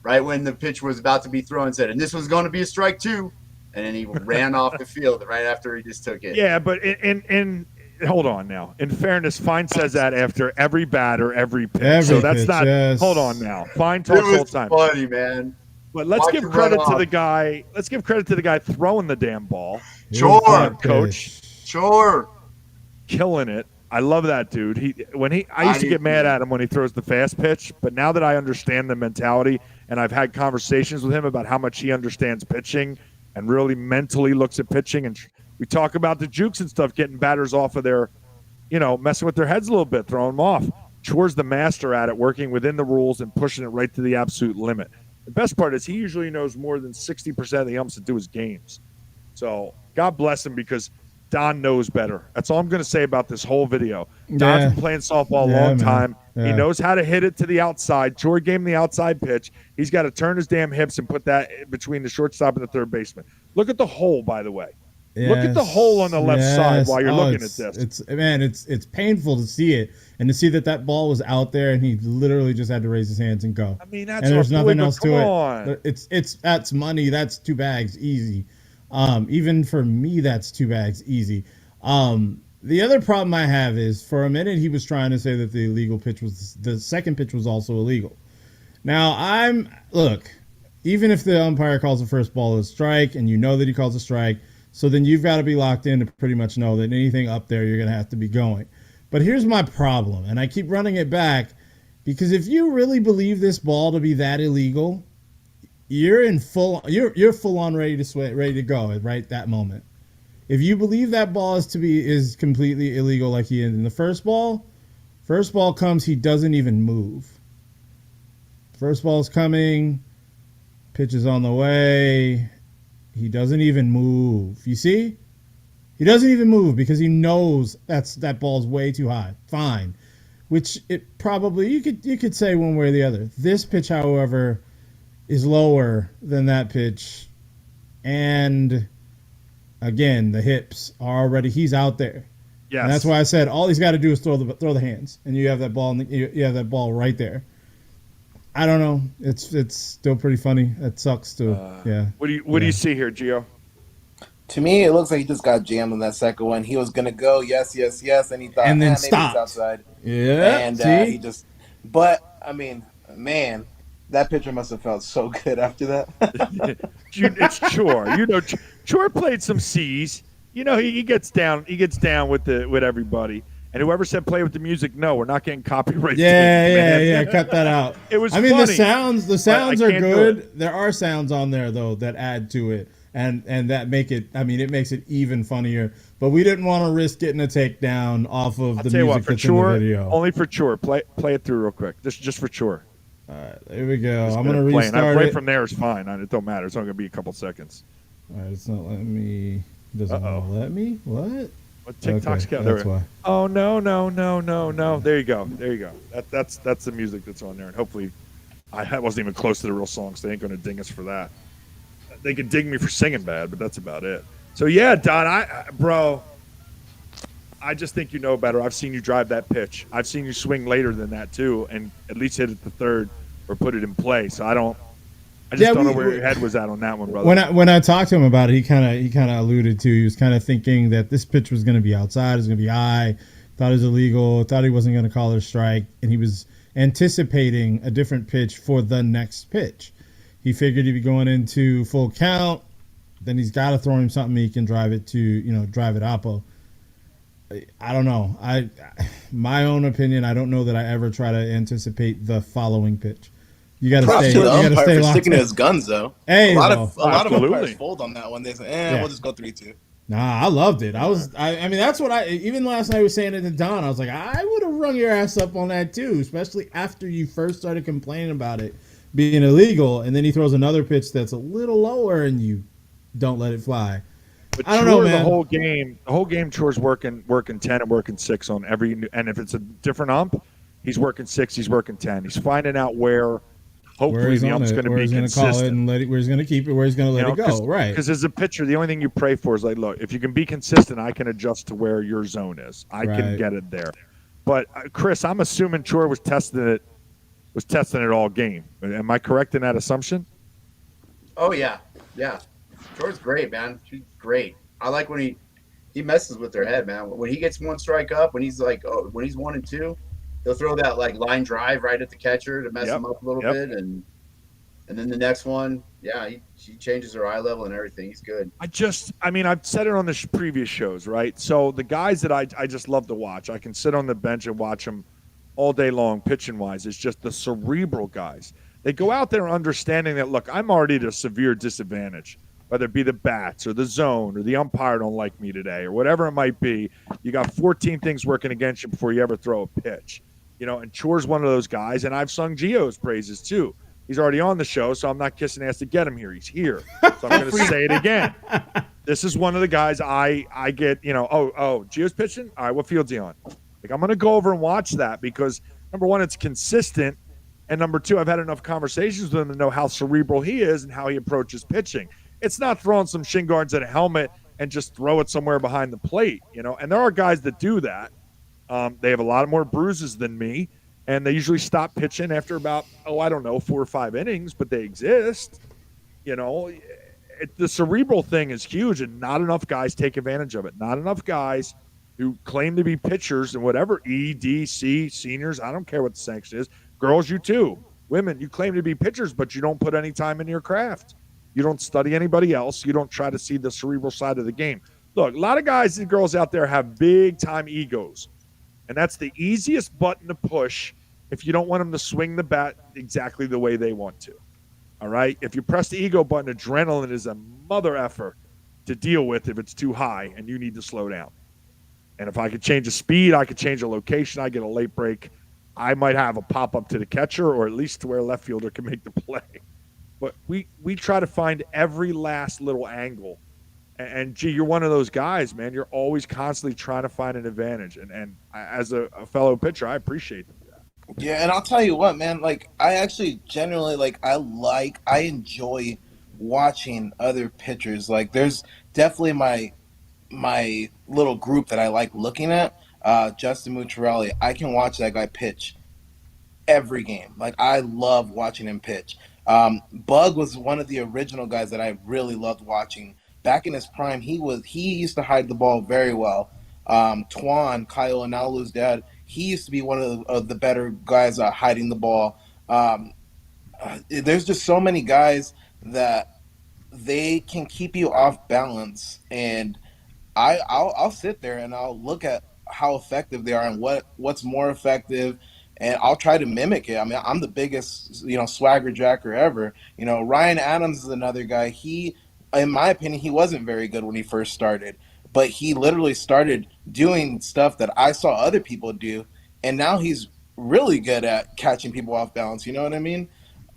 Speaker 5: right when the pitch was about to be thrown, said, and this was going to be a strike too. And then he ran off the field right after he just took it.
Speaker 2: Yeah, but in hold on now. In fairness, Fine says that after every batter, every pitch.
Speaker 3: Every
Speaker 2: so that's
Speaker 3: pitch,
Speaker 2: not.
Speaker 3: yes.
Speaker 2: Hold on now. Fine
Speaker 5: It
Speaker 2: talks all the
Speaker 5: was
Speaker 2: time.
Speaker 5: funny, man.
Speaker 2: But let's
Speaker 5: Watch
Speaker 2: give
Speaker 5: it
Speaker 2: credit
Speaker 5: run
Speaker 2: to
Speaker 5: off.
Speaker 2: the guy. Let's give credit to the guy throwing the damn ball.
Speaker 5: Sure.
Speaker 3: Here's the
Speaker 2: Coach.
Speaker 3: pitch.
Speaker 5: Sure.
Speaker 2: Killing it. I love that dude. I used to get mad at him when he throws the fast pitch, but now that I understand the mentality and I've had conversations with him about how much he understands pitching and really mentally looks at pitching, and we talk about the jukes and stuff, getting batters off of their, messing with their heads a little bit, throwing them off. Chore's the master at it, working within the rules and pushing it right to the absolute limit. The best part is he usually knows more than 60% of the umps that do his games. So God bless him, because Don knows better. That's all I'm going to say about this whole video. Don's
Speaker 3: Yeah.
Speaker 2: been playing softball a
Speaker 3: Yeah,
Speaker 2: long
Speaker 3: man.
Speaker 2: time.
Speaker 3: Yeah.
Speaker 2: He knows how to hit it to the outside. Chore gave him the outside pitch. He's got to turn his damn hips and put that between the shortstop and the third baseman. Look at the hole, by the way. Look at the hole on the left side while you're looking at this.
Speaker 3: It's painful to see it, and to see that ball was out there and he literally just had to raise his hands and go.
Speaker 2: I mean, that's
Speaker 3: and there's
Speaker 2: our boy,
Speaker 3: nothing
Speaker 2: but
Speaker 3: else
Speaker 2: come
Speaker 3: to
Speaker 2: on.
Speaker 3: it. It's that's money. That's 2 bags easy. Even for me, that's 2 bags easy. The other problem I have is, for a minute he was trying to say that the second pitch was also illegal. Now look, even if the umpire calls the first ball a strike and you know that he calls a strike, so then you've got to be locked in to pretty much know that anything up there you're going to have to be going. But here's my problem, and I keep running it back, because if you really believe this ball to be that illegal, you're full on ready to go right that moment. If you believe that ball is completely illegal, like he did in the first ball comes, he doesn't even move. First ball's coming, pitch is on the way. He doesn't even move. You see? He doesn't even move because he knows that ball's way too high. Fine. Which it probably, you could say one way or the other. This pitch, however, is lower than that pitch. And again, the hips are already, he's out there.
Speaker 2: Yes.
Speaker 3: And that's why I said all he's got to do is throw the hands, and you have that ball, you have that ball right there. I don't know. It's still pretty funny. It sucks too. Yeah.
Speaker 2: What do you see here, Gio?
Speaker 4: To me, it looks like he just got jammed on that second one. He was gonna go, yes, and he thought,
Speaker 3: And then
Speaker 4: maybe
Speaker 3: stopped.
Speaker 4: it's outside.
Speaker 3: Yeah.
Speaker 4: And
Speaker 3: see?
Speaker 4: he just. But I mean, man, that pitcher must have felt so good after that.
Speaker 2: It's Chore. Chore played some C's. He gets down. He gets down with everybody. And whoever said play with the music, no, we're not getting copyright.
Speaker 3: Yeah. Cut that out.
Speaker 2: It was.
Speaker 3: I mean,
Speaker 2: funny,
Speaker 3: the sounds
Speaker 2: I
Speaker 3: are
Speaker 2: can't do
Speaker 3: good.
Speaker 2: it.
Speaker 3: There are sounds on there though that add to it, and that make it. I mean, it makes it even funnier. But we didn't want to risk getting a takedown off of
Speaker 2: I'll
Speaker 3: the
Speaker 2: tell you
Speaker 3: music
Speaker 2: what, for
Speaker 3: that's
Speaker 2: Chore,
Speaker 3: in the video.
Speaker 2: only for Chore. Play it through real quick. Just for Chore.
Speaker 3: All right, here we go.
Speaker 2: Just
Speaker 3: I'm gonna
Speaker 2: play it.
Speaker 3: restart
Speaker 2: Right
Speaker 3: it.
Speaker 2: from there is fine. It don't matter. It's only gonna be a couple seconds.
Speaker 3: All right, it's not letting me. It doesn't want to let me. What?
Speaker 2: What TikTok's
Speaker 3: Okay,
Speaker 2: got
Speaker 3: that's
Speaker 2: there?
Speaker 3: why.
Speaker 2: Oh no. There you go. That's the music that's on there, and hopefully, I wasn't even close to the real song, so they ain't gonna ding us for that. They could ding me for singing bad, but that's about it. So yeah, Don, bro, I just think you know better. I've seen you drive that pitch. I've seen you swing later than that too, and at least hit it to third or put it in play. So I just don't know where your head was at on that one, brother.
Speaker 3: When I talked to him about it, he kind of alluded to, he was kind of thinking that this pitch was going to be outside, it was going to be high, thought it was illegal, thought he wasn't going to call it a strike, and he was anticipating a different pitch for the next pitch. He figured he'd be going into full count, then he's got to throw him something he can drive it oppo. I don't know. My own opinion, I don't know that I ever try to anticipate the following pitch. You got to
Speaker 4: Props
Speaker 3: stay.
Speaker 4: to
Speaker 3: You
Speaker 4: the
Speaker 3: got to
Speaker 4: umpire
Speaker 3: stay
Speaker 4: for
Speaker 3: locked
Speaker 4: sticking
Speaker 3: in.
Speaker 4: to his guns, though.
Speaker 3: Hey,
Speaker 4: a lot
Speaker 3: though.
Speaker 4: of
Speaker 2: Absolutely.
Speaker 4: umpires fold on that one. They say,
Speaker 3: Yeah.
Speaker 4: we'll just go 3-2.
Speaker 3: Nah, I loved it. I mean, that's what even last night I was saying it to Don. I was like, I would have rung your ass up on that too, especially after you first started complaining about it being illegal, and then he throws another pitch that's a little lower, and you don't let it fly.
Speaker 2: But
Speaker 3: I don't know, man.
Speaker 2: The whole game, Chore's working 10 and working 6 on every, and if it's a different ump, he's working 6, he's working 10. He's finding out where. Hopefully the ump's going to be consistent. Call it and
Speaker 3: let it, where he's going to keep it, where he's going to let it go. Right.
Speaker 2: Because as a pitcher, the only thing you pray for is like, look, if you can be consistent, I can adjust to where your zone is. I can get it there. But Chris, I'm assuming Chore was testing it all game. Am I correct in that assumption?
Speaker 5: Oh yeah. Chore's great, man. She's great. I like when he messes with their head, man. When he gets one strike up, when he's 1-2. He'll throw that like line drive right at the catcher to mess him up a little bit, and then the next one, he changes her eye level and everything. He's good.
Speaker 2: I've said it on the previous shows, right? So the guys that I just love to watch, I can sit on the bench and watch them all day long, pitching wise. It's just the cerebral guys. They go out there understanding that, look, I'm already at a severe disadvantage, whether it be the bats or the zone or the umpire don't like me today or whatever it might be. You got 14 things working against you before you ever throw a pitch. And Chore's one of those guys, and I've sung Gio's praises too. He's already on the show, so I'm not kissing ass to get him here. He's here. So I'm going to say it again. This is one of the guys I get, Gio's pitching? All right, what field's he on? Like, I'm going to go over and watch that because, number one, it's consistent, and number two, I've had enough conversations with him to know how cerebral he is and how he approaches pitching. It's not throwing some shin guards at a helmet and just throw it somewhere behind the plate, and there are guys that do that. They have a lot more bruises than me, and they usually stop pitching after about, 4 or 5 innings, but they exist. The cerebral thing is huge, and not enough guys take advantage of it. Not enough guys who claim to be pitchers and whatever, E, D, C, seniors, I don't care what the sanction is. Girls, you too. Women, you claim to be pitchers, but you don't put any time in your craft. You don't study anybody else. You don't try to see the cerebral side of the game. Look, a lot of guys and girls out there have big-time egos. And that's the easiest button to push if you don't want them to swing the bat exactly the way they want to. All right? If you press the ego button, adrenaline is a mother effer to deal with if it's too high and you need to slow down. And if I could change the speed, I could change the location, I get a late break, I might have a pop-up to the catcher or at least to where a left fielder can make the play. But we try to find every last little angle. And G, you're one of those guys, man. You're always constantly trying to find an advantage. And as a fellow pitcher, I appreciate that.
Speaker 4: Yeah, and I'll tell you what, man. Like, I actually generally I enjoy watching other pitchers. Like, there's definitely my little group that I like looking at. Justin Mucciarelli. I can watch that guy pitch every game. Like, I love watching him pitch. Bug was one of the original guys that I really loved watching. Back in his prime, he used to hide the ball very well. Twan, Kyle Analu's dad, he used to be one of the better guys hiding the ball. There's just so many guys that they can keep you off balance, and I'll sit there and I'll look at how effective they are and what's more effective, and I'll try to mimic it. I mean, I'm the biggest swagger jacker ever. Ryan Adams is another guy. In my opinion, he wasn't very good when he first started, but he literally started doing stuff that I saw other people do, and now he's really good at catching people off balance. You know what I mean?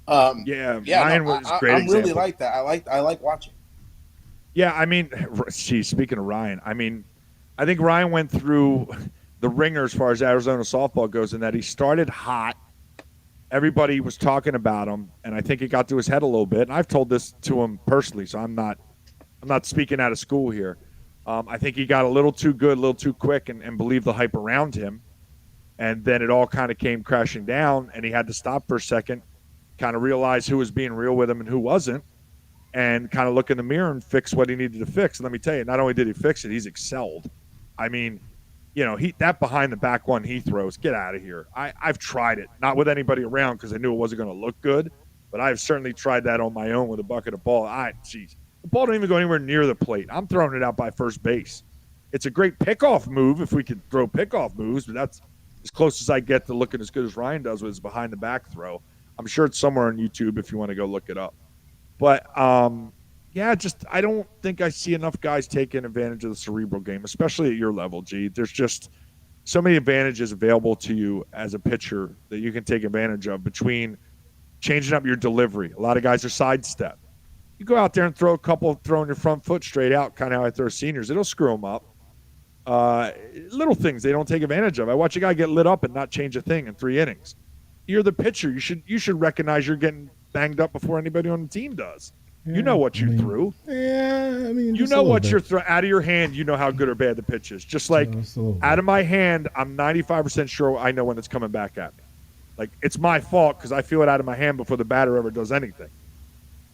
Speaker 2: Ryan was a great
Speaker 4: I'm
Speaker 2: example.
Speaker 4: really like that. I like watching.
Speaker 2: Yeah, I mean, geez, speaking of Ryan, I mean, I think Ryan went through the ringer as far as Arizona softball goes in that he started hot. Everybody was talking about him, and I think it got to his head a little bit. And I've told this to him personally, so I'm not speaking out of school here. I think he got a little too good, a little too quick, and believed the hype around him. And then it all kind of came crashing down, and he had to stop for a second, kind of realize who was being real with him and who wasn't, and kind of look in the mirror and fix what he needed to fix. And let me tell you, not only did he fix it, he's excelled. I mean, that behind the back one he throws, get out of here. I've tried it, not with anybody around because I knew it wasn't going to look good, but I've certainly tried that on my own with a bucket of ball. The ball don't even go anywhere near the plate. I'm throwing it out by first base. It's a great pickoff move if we could throw pickoff moves, but that's as close as I get to looking as good as Ryan does with his behind the back throw. I'm sure it's somewhere on YouTube if you want to go look it up. But yeah, just I don't think I see enough guys taking advantage of the cerebral game, especially at your level, G. There's just so many advantages available to you as a pitcher that you can take advantage of between changing up your delivery. A lot of guys are sidestep. You go out there and throw a couple, throwing your front foot straight out, kind of how I throw seniors. It'll screw them up. Little things they don't take advantage of. I watch a guy get lit up and not change a thing in 3 innings. You're the pitcher. You should recognize you're getting banged up before anybody on the team does.
Speaker 3: Yeah,
Speaker 2: you know what you threw.
Speaker 3: Yeah, I mean,
Speaker 2: You know what you're throwing out of your hand. You know how good or bad the pitch is. Just like out of my hand, I'm 95% sure I know when it's coming back at me. Like it's my fault because I feel it out of my hand before the batter ever does anything.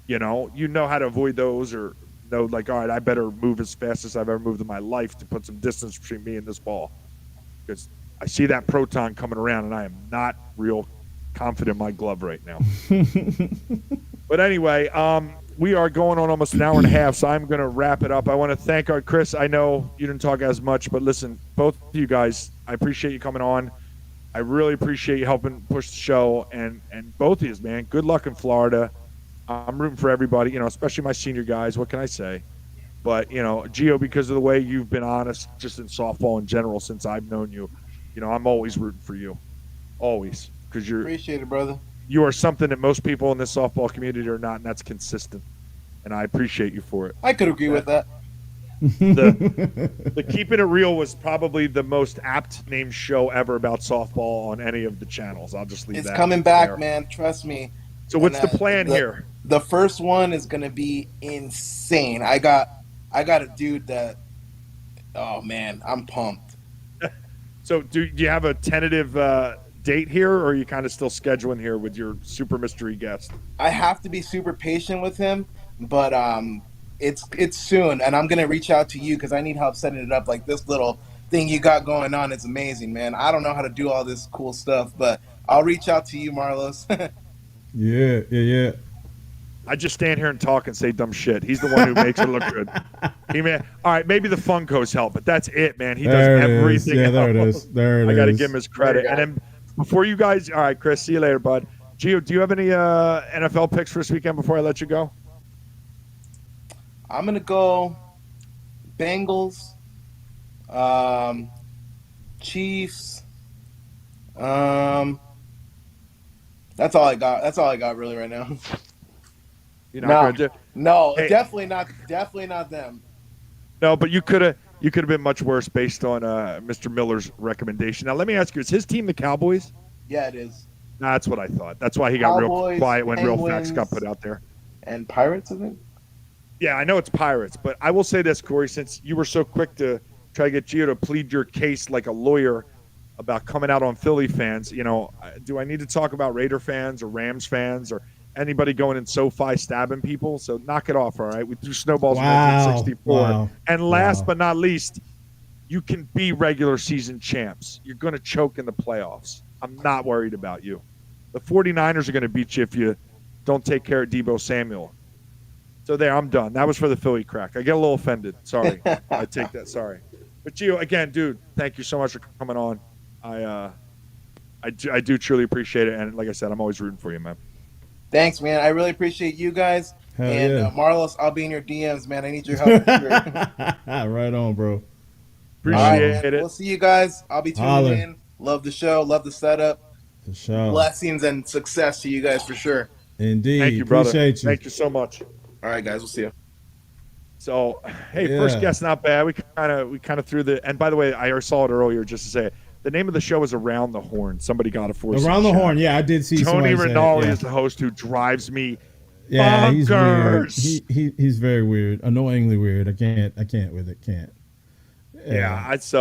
Speaker 2: You know how to avoid those or know like, all right, I better move as fast as I've ever moved in my life to put some distance between me and this ball. Because I see that proton coming around and I am not real confident in my glove right now. But anyway, we are going on almost an hour and a half, so I'm going to wrap it up. I want to thank our Chris. I know you didn't talk as much, but listen, both of you guys, I appreciate you coming on. I really appreciate you helping push the show, and both of you, man, good luck in Florida. I'm rooting for everybody, especially my senior guys. What can I say? But, Gio, because of the way you've been honest just in softball in general since I've known you, I'm always rooting for you. Always. Because
Speaker 4: Appreciate it, brother.
Speaker 2: You are something that most people in this softball community are not, and that's consistent. And I appreciate you for it.
Speaker 4: I could agree with that.
Speaker 2: The Keeping It Real was probably the most apt named show ever about softball on any of the channels. I'll just leave
Speaker 4: It's
Speaker 2: that.
Speaker 4: It's coming back,
Speaker 2: there.
Speaker 4: man. Trust me.
Speaker 2: So what's the plan here?
Speaker 4: The first one is going to be insane. I got a dude that, oh, man, I'm pumped.
Speaker 2: So do you have a tentative date here, or are you kind of still scheduling here with your super mystery guest?
Speaker 4: I have to be super patient with him, but it's soon, and I'm gonna reach out to you because I need help setting it up. Like this little thing you got going on, it's amazing, man. I don't know how to do all this cool stuff, but I'll reach out to you, Marlos.
Speaker 3: Yeah.
Speaker 2: I just stand here and talk and say dumb shit. He's the one who makes it look good. All right, maybe the Funkos help, but that's it, man. He does everything.
Speaker 3: Yeah, there it is.
Speaker 2: I got to give him his credit. And then before you guys, all right, Chris, see you later, bud. Gio, do you have any NFL picks for this weekend before I let you go?
Speaker 4: I'm gonna go Bengals, Chiefs. That's all I got. That's all I got really right now.
Speaker 2: You're not going to do.
Speaker 4: No,
Speaker 2: Hey.
Speaker 4: definitely not. Definitely not them.
Speaker 2: No, but you could have been much worse based on Mr. Miller's recommendation. Now let me ask you: is his team the Cowboys?
Speaker 4: Yeah, it is.
Speaker 2: That's what I thought. That's why he got real
Speaker 4: Cowboys,
Speaker 2: quiet when real
Speaker 4: Penguins,
Speaker 2: facts got put out there.
Speaker 4: And Pirates, I think.
Speaker 2: Yeah, I know it's Pirates, but I will say this, Corey, since you were so quick to try to get Gio to plead your case like a lawyer about coming out on Philly fans, do I need to talk about Raider fans or Rams fans or anybody going in SoFi stabbing people? So knock it off, all right? We threw snowballs in 1964.
Speaker 3: Wow.
Speaker 2: And last but not least, you can be regular season champs. You're going to choke in the playoffs. I'm not worried about you. The 49ers are going to beat you if you don't take care of Deebo Samuel. So there, I'm done. That was for the Philly crack. I get a little offended. Sorry. I take that. Sorry. But Gio, again, dude, thank you so much for coming on. I do truly appreciate it. And like I said, I'm always rooting for you, man.
Speaker 4: Thanks, man. I really appreciate you guys.
Speaker 3: Hell
Speaker 4: and
Speaker 3: yeah.
Speaker 4: Marlos, I'll be in your DMs, man. I need your help.
Speaker 3: Right on, bro.
Speaker 2: Appreciate it.
Speaker 4: We'll see you guys. I'll be tuning
Speaker 3: Holler.
Speaker 4: in. Love the show. Love the setup.
Speaker 3: For sure.
Speaker 4: Blessings and success to you guys for sure.
Speaker 3: Indeed.
Speaker 2: Thank you, brother.
Speaker 3: Appreciate you.
Speaker 2: Thank you so much.
Speaker 4: All right, guys. We'll see you.
Speaker 2: So, hey,
Speaker 3: Yeah.
Speaker 2: first guest not bad. We kind of threw the. And by the way, I saw it earlier just to say it. The name of the show is Around the Horn. Somebody got it for us.
Speaker 3: Around the horn. Yeah, I did see
Speaker 2: Tony
Speaker 3: somebody say it,
Speaker 2: Rinaldi
Speaker 3: yeah.
Speaker 2: is the host who drives me.
Speaker 3: Yeah, he's weird.
Speaker 2: bonkers.
Speaker 3: He's very weird. Annoyingly weird. I can't with it. Can't.
Speaker 2: There's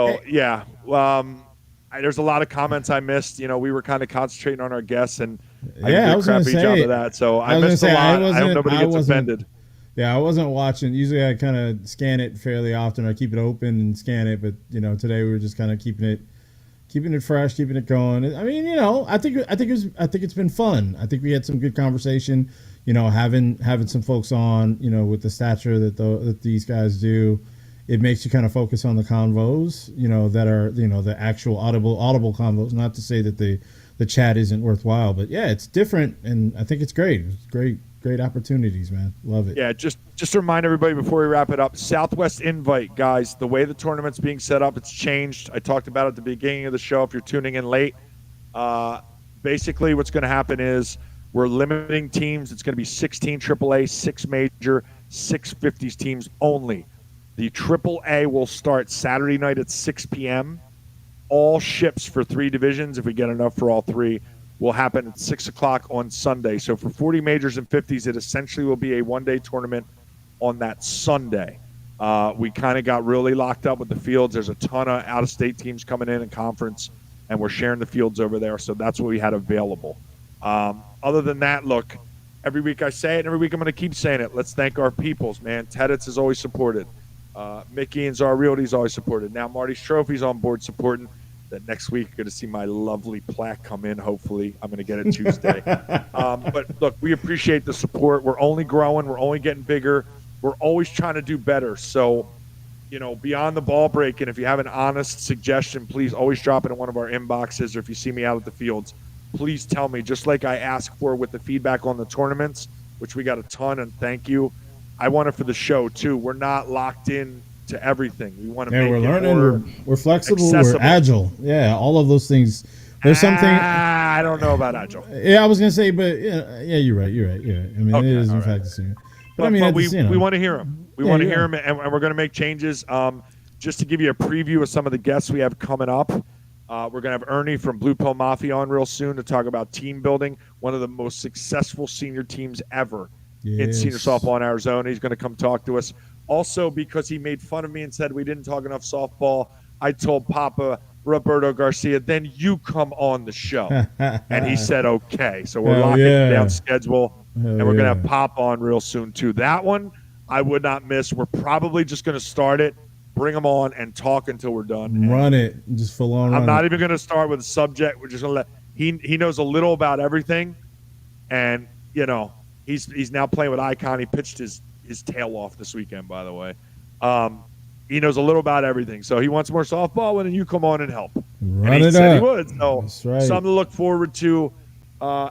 Speaker 2: a lot of comments I missed. We were kind of concentrating on our guests, and I
Speaker 3: Yeah,
Speaker 2: did
Speaker 3: I
Speaker 2: a
Speaker 3: was gonna
Speaker 2: crappy
Speaker 3: say-
Speaker 2: job of that. So I
Speaker 3: I was gonna
Speaker 2: missed a
Speaker 3: say, I
Speaker 2: lot. I hope
Speaker 3: wasn't-
Speaker 2: nobody
Speaker 3: I
Speaker 2: gets
Speaker 3: wasn't-
Speaker 2: offended.
Speaker 3: Yeah, I wasn't watching. Usually, I kind of scan it fairly often. I keep it open and scan it, but today we were just kind of keeping it fresh, keeping it going. I mean, I think it's been fun. I think we had some good conversation. Having some folks on, with the stature that these guys do, it makes you kind of focus on the convos, that are the actual audible convos. Not to say that the chat isn't worthwhile, but yeah, it's different, and I think it's great. It's great great opportunities, man. Love it.
Speaker 2: Yeah, just to remind everybody before we wrap it up, Southwest Invite, guys, the way the tournament's being set up, it's changed. I talked about it at the beginning of the show if you're tuning in late. Basically, what's going to happen is we're limiting teams. It's going to be 16 AAA, 6 major, 6 50s teams only. The AAA will start Saturday night at 6 p.m. All ships for 3 divisions, if we get enough for all 3, will happen at 6 o'clock on Sunday. So for 40 majors and 50s, it essentially will be a one-day tournament on that Sunday. We kind of got really locked up with the fields. There's a ton of out-of-state teams coming in conference, and we're sharing the fields over there. So that's what we had available. Other than that, look, every week I say it, and every week I'm going to keep saying it. Let's thank our peoples, man. Tedits is always supported. Mickey and Czar Realty is always supported. Now Marty's Trophy's on board supporting. That next week you're going to see my lovely plaque come in, hopefully. I'm going to get it Tuesday. But, look, we appreciate the support. We're only growing. We're only getting bigger. We're always trying to do better. So, beyond the ball breaking, if you have an honest suggestion, please always drop it in one of our inboxes, or if you see me out at the fields, please tell me, just like I asked for with the feedback on the tournaments, which we got a ton, and thank you. I want it for the show, too. We're not locked in to everything. We want to make
Speaker 3: we're
Speaker 2: it
Speaker 3: learning.
Speaker 2: more
Speaker 3: We're flexible.
Speaker 2: accessible.
Speaker 3: We're agile. Yeah, all of those things. There's something.
Speaker 2: I don't know about agile.
Speaker 3: Yeah, I was gonna say, but yeah, you're right. You're right. Yeah, I mean,
Speaker 2: Okay,
Speaker 3: it is in
Speaker 2: all right.
Speaker 3: fact the same.
Speaker 2: But,
Speaker 3: I mean,
Speaker 2: we want to hear them. We
Speaker 3: Yeah,
Speaker 2: want to
Speaker 3: yeah.
Speaker 2: hear them, and we're going to make changes. Just to give you a preview of some of the guests we have coming up, we're going to have Ernie from Blue Pill Mafia on real soon to talk about team building, one of the most successful senior teams ever in senior
Speaker 3: Yes.
Speaker 2: softball in Arizona. He's going to come talk to us. Also, because he made fun of me and said we didn't talk enough softball, I told Papa Roberto Garcia, then you come on the show. And he said, okay. So we're
Speaker 3: Hell
Speaker 2: locking
Speaker 3: yeah.
Speaker 2: down schedule,
Speaker 3: Hell
Speaker 2: and we're going to
Speaker 3: yeah.
Speaker 2: have Pop on real soon, too. That one I would not miss. We're probably just going to start it, bring them on, and talk until we're done.
Speaker 3: Run it, just full on.
Speaker 2: I'm
Speaker 3: run
Speaker 2: not
Speaker 3: it.
Speaker 2: even going to start with a subject. We're just going to let he knows a little about everything, and he's now playing with Icon. He pitched his tail off this weekend, by the way. He knows a little about everything, so he wants more softball. Well, then you come on and help.
Speaker 3: Run
Speaker 2: And he
Speaker 3: it
Speaker 2: said he
Speaker 3: up.
Speaker 2: would. So
Speaker 3: That's right.
Speaker 2: something to look forward to.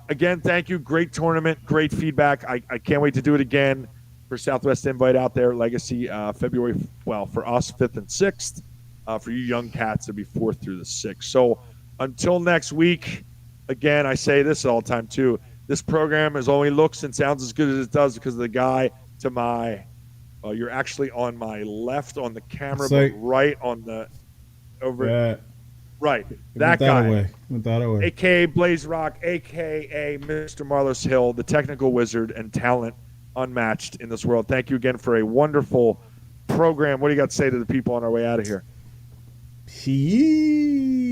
Speaker 2: Again, thank you. Great tournament, great feedback. I can't wait to do it again for Southwest Invite out there. Legacy February, for us, 5th and 6th. For you young cats, it'll be 4th through the 6th. So until next week, again, I say this all the time too. This program is only looks and sounds as good as it does because of the guy to my you're actually on my left on the camera,
Speaker 3: It's like-
Speaker 2: but right on the over.
Speaker 3: Yeah.
Speaker 2: Right.
Speaker 3: Went
Speaker 2: That guy.
Speaker 3: away. Went that away.
Speaker 2: AKA Blaze Rock, AKA Mr. Marlos Hill, the technical wizard and talent unmatched in this world. Thank you again for a wonderful program. What do you got to say to the people on our way out of here?
Speaker 3: Peace.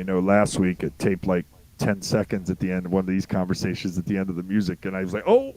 Speaker 2: Now, last week it taped like 10 seconds at the end of one of these conversations at the end of the music, and I was like, oh,